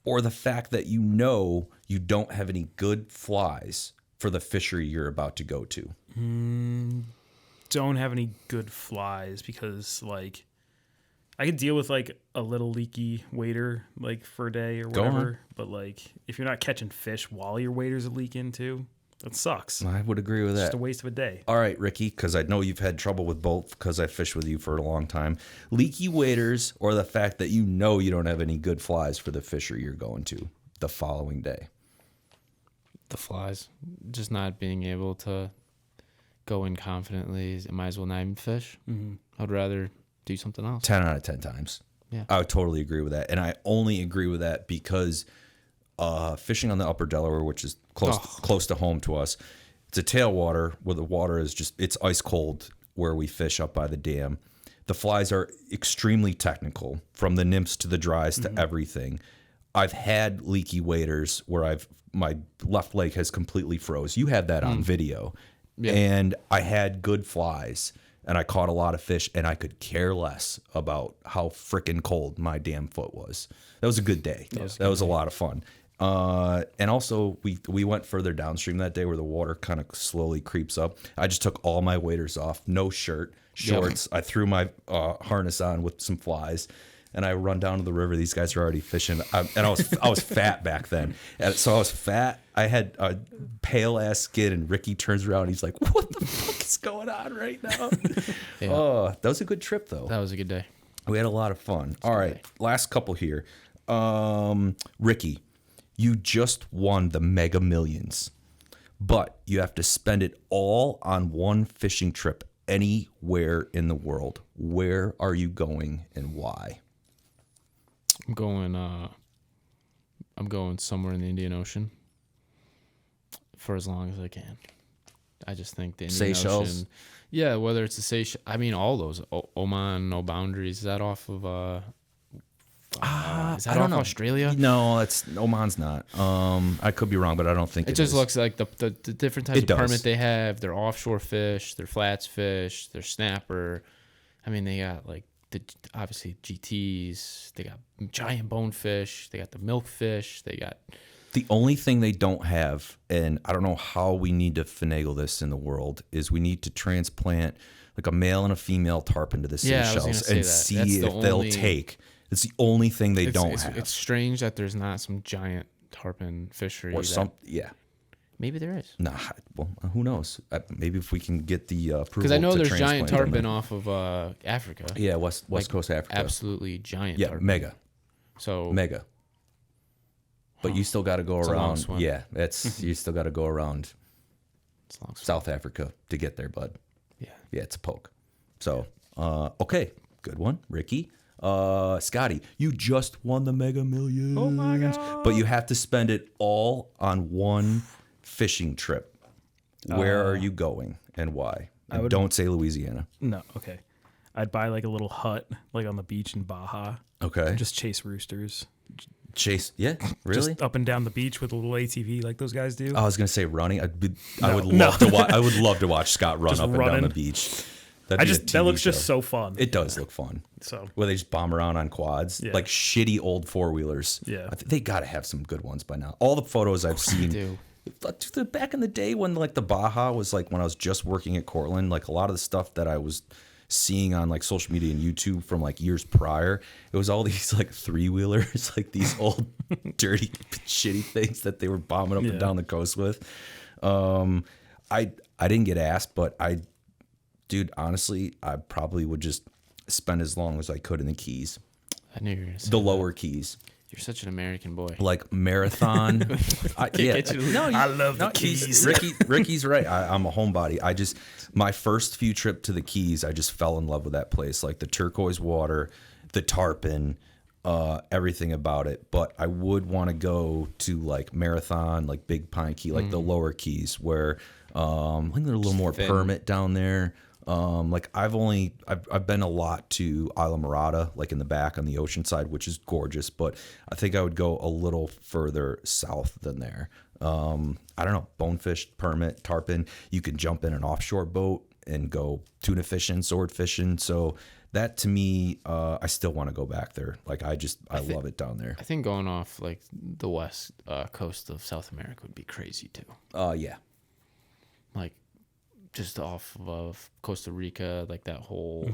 or the fact that you know you don't have any good flies for the fishery you're about to go to? Don't have any good flies because, like, I could deal with like a little leaky wader like for a day or whatever, but like if you're not catching fish while your waders are leaking too, that sucks. I would agree with that. It's just a waste of a day. All right, Ricky, because I know you've had trouble with both because I fished with you for a long time. Leaky waders or the fact that you know you don't have any good flies for the fishery you're going to the following day? The flies. Just not being able to go in confidently. I might as well not even fish. I'd rather do something else. 10 out of 10 times. Yeah. I would totally agree with that. And I only agree with that because fishing on the upper Delaware, which is close to home to us, it's a tailwater where the water is it's ice cold where we fish up by the dam. The flies are extremely technical, from the nymphs to the dries to everything. I've had leaky waders where my left leg has completely froze. You had that on video. Yeah. And I had good flies. and I caught a lot of fish, and I could care less about how freaking cold my damn foot was. That was a good day. That was a lot of fun. And also, we went further downstream that day where the water kind of slowly creeps up. I just took all my waders off, no shirt, shorts. Yep. I threw my harness on with some flies, and I run down to the river. These guys are already fishing, and I was fat back then, and so I was fat. I had a pale ass skin, and Ricky turns around. And he's like, "What the fuck is going on right now?" Oh, that was a good trip, though. That was a good day. We had a lot of fun. All right, last couple here. Ricky, you just won the Mega Millions, but you have to spend it all on one fishing trip anywhere in the world. Where are you going and why? I'm going somewhere in the Indian Ocean for as long as I can. I just think the Indian Ocean. Yeah, whether it's the Seychelles, I mean all those. Oman, No Boundaries. Is that off of is that off Australia? No, Oman's not. I could be wrong, but I don't think it just looks like the different types of permit they have. Their offshore fish, their flats fish, their snapper. I mean, they got like obviously GTs. They got giant bonefish. They got the milkfish. They got. The only thing they don't have, and I don't know how we need to finagle this in the world, is we need to transplant like a male and a female tarpon to the Seychelles and see if they'll take. It's the only thing they don't have. It's strange that there's not some giant tarpon fishery. Or some, Maybe there is. Nah, well, who knows? Maybe if we can get the approval. Because I know there's giant tarpon off of Africa. Yeah, west coast Africa. Absolutely giant. Yeah, tarpon. mega. So mega. But you still got to go around. Yeah, you still got to go around South Africa to get there, bud. Yeah, it's a poke. So, okay, good one, Ricky. Scotty, you just won the Mega Millions. Oh my God. But you have to spend it all on one fishing trip. Where are you going and why? And don't say Louisiana. No, okay. I'd buy like a little hut like on the beach in Baja. Okay. And just chase roosters. Yeah, really? Just up and down the beach with a little ATV like those guys do. I was gonna say running. I would love to watch. I would love to watch Scott run up and down the beach. That looks just so fun. It does look fun. So where they just bomb around on quads, like shitty old 4-wheelers. Yeah, they got to have some good ones by now. All the photos I've seen, back in the day when like the Baja was like when I was just working at Cortland, like a lot of the stuff that I was seeing on like social media and YouTube from like years prior, it was all these like 3-wheelers, like these old dirty shitty things that they were bombing up and down the coast with. I didn't get asked, but dude, honestly, I probably would just spend as long as I could in the Keys. I knew you were going to say the lower Keys. You're such an American boy. Like marathon. I love the Keys. Ricky's right. I'm a homebody. My first few trip to the Keys, I just fell in love with that place. Like the turquoise water, the tarpon, everything about it. But I would want to go to like Marathon, like Big Pine Key, like the lower Keys where I think there's a little more permit down there. Like I've been a lot to Isla Morada, like in the back on the ocean side, which is gorgeous, but I think I would go a little further south than there. I don't know, bonefish, permit, tarpon. You can jump in an offshore boat and go tuna fishing, sword fishing. So that to me, I still want to go back there. Like I love it down there. I think going off like the west coast of South America would be crazy too. Yeah. Like just off of Costa Rica, like that whole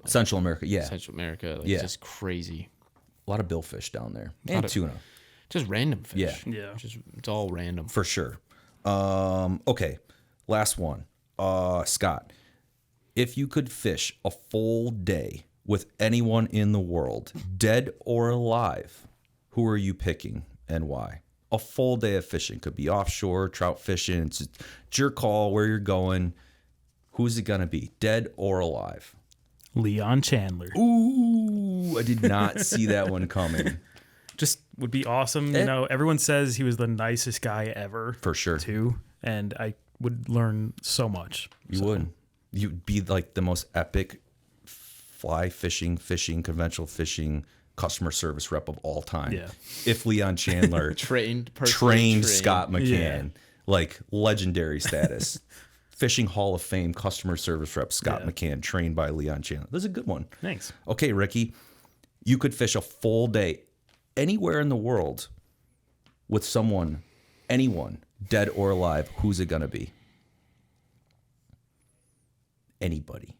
Central America, Central America, like just crazy. A lot of billfish down there and tuna, just random fish. Yeah. Just it's all random for sure. Okay, last one. Scott, if you could fish a full day with anyone in the world, dead or alive, who are you picking and why? A full day of fishing. Could be offshore, trout fishing. It's your call where you're going. Who's it going to be, dead or alive? Leon Chandler. Ooh, I did not see that one coming. Just would be awesome. You know, everyone says he was the nicest guy ever. For sure. Too. And I would learn so much. You would. You'd be like the most epic fly fishing, conventional fishing customer service rep of all time. Yeah. If Leon Chandler trained Scott McCann, like legendary status. Fishing Hall of Fame customer service rep Scott McCann, trained by Leon Chandler. This is a good one. Thanks. Okay, Ricky, you could fish a full day anywhere in the world with someone, anyone, dead or alive. Who's it going to be? Anybody.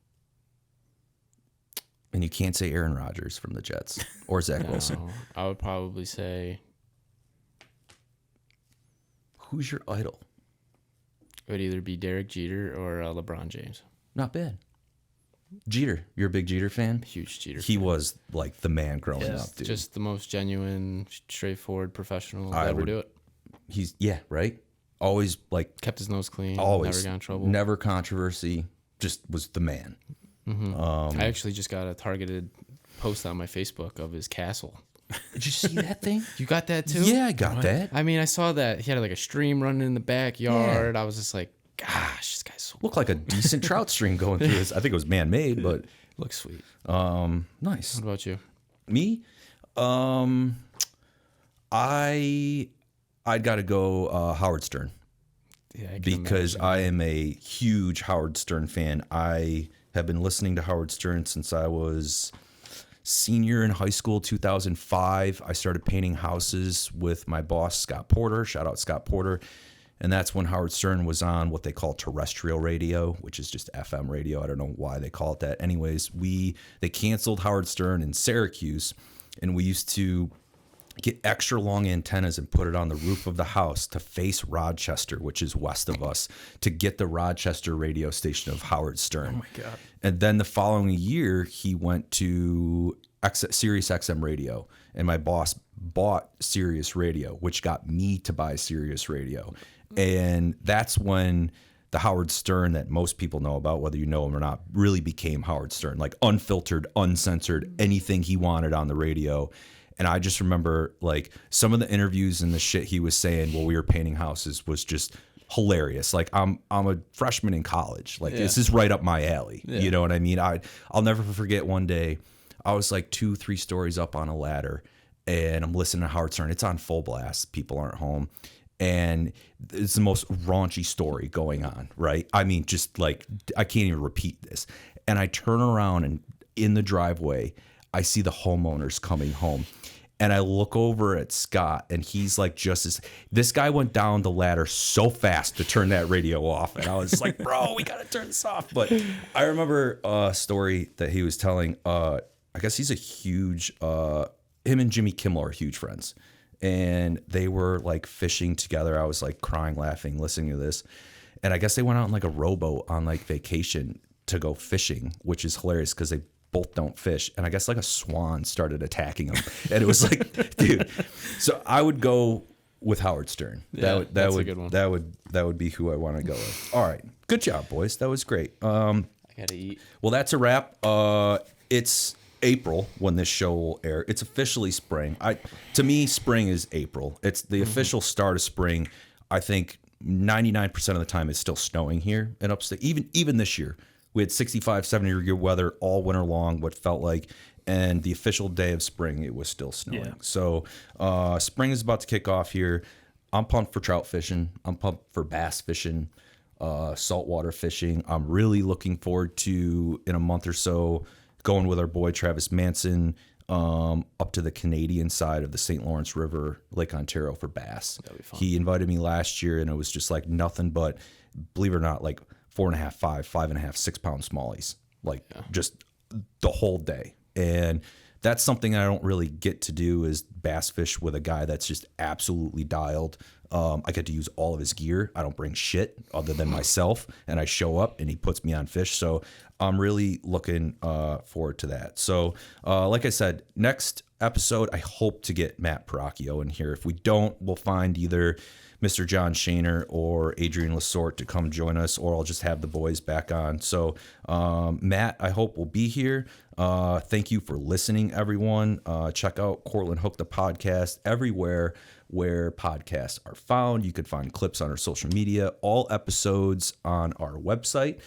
And you can't say Aaron Rodgers from the Jets or Zach Wilson. I would probably say... Who's your idol? It would either be Derek Jeter or LeBron James. Not bad. Jeter. You're a big Jeter fan? Huge Jeter He fan. was like the man growing up, dude. Just the most genuine, straightforward professional that would do it. He's, right? Always like... Kept his nose clean. Always. Never got in trouble. Never controversy. Just was the man. I actually just got a targeted post on my Facebook of his castle. Did you see that thing? You got that too? Yeah, I got that. I mean, I saw that he had like a stream running in the backyard. I was just like, gosh, this guy's so Looked like a decent trout stream going through this. I think it was man-made, but looks sweet. nice. What about you? Me? I'd got to go Howard Stern. Yeah, Because I am a huge Howard Stern fan. I have been listening to Howard Stern since I was senior in high school, 2005. I started painting houses with my boss, Scott Porter. Shout out Scott Porter. And that's when Howard Stern was on what they call terrestrial radio, which is just FM radio. I don't know why they call it that. Anyways, they canceled Howard Stern in Syracuse, and we used to get extra long antennas and put it on the roof of the house to face Rochester, which is west of us, to get the Rochester radio station of Howard Stern. Oh my God. And then the following year, he went to Sirius XM radio, and my boss bought Sirius Radio, which got me to buy Sirius Radio. And that's when the Howard Stern that most people know about, whether you know him or not, really became Howard Stern, like unfiltered, uncensored, anything he wanted on the radio. And I just remember like some of the interviews and the shit he was saying while we were painting houses was just hilarious. Like I'm a freshman in college. Like this is right up my alley. Yeah. You know what I mean? I'll never forget one day I was like 2-3 stories up on a ladder and I'm listening to Howard Stern. It's on full blast. People aren't home. And it's the most raunchy story going on, right? I mean, just like, I can't even repeat this. And I turn around and in the driveway, I see the homeowners coming home. And I look over at Scott and he's like, this guy went down the ladder so fast to turn that radio off. And I was like, bro, we got to turn this off. But I remember a story that he was telling. I guess he's a huge, him and Jimmy Kimmel are huge friends. And they were like fishing together. I was like crying, laughing, listening to this. And I guess they went out on like a rowboat on like vacation to go fishing, which is hilarious because they both don't fish. And I guess like a swan started attacking them. And it was like, dude. So I would go with Howard Stern. Yeah, that's a good one. That would be who I want to go with. All right. Good job, boys. That was great. I gotta eat. Well, that's a wrap. It's April when this show will air. It's officially spring. To me, spring is April. It's the official start of spring. I think 99% of the time it's still snowing here in upstate. Even this year, we had 65, 70-degree weather all winter long, what felt like. And the official day of spring, it was still snowing. Yeah. So spring is about to kick off here. I'm pumped for trout fishing. I'm pumped for bass fishing, saltwater fishing. I'm really looking forward to, in a month or so, going with our boy Travis Manson up to the Canadian side of the St. Lawrence River, Lake Ontario for bass. That'd be fun. He invited me last year, and it was just like nothing but, believe it or not, like 4.5, 5.5, 6 pound smallies, like just the whole day. And that's something I don't really get to do is bass fish with a guy that's just absolutely dialed. I get to use all of his gear. I don't bring shit other than myself, and I show up and he puts me on fish. So I'm really looking forward to that. So like I said, next episode, I hope to get Matt Paracchio in here. If we don't, we'll find either Mr. John Shaner or Adrian Lasorte to come join us, or I'll just have the boys back on. So Matt, I hope will be here. Thank you for listening, everyone. Check out Cortland Hook, the podcast, everywhere where podcasts are found. You can find clips on our social media, all episodes on our website.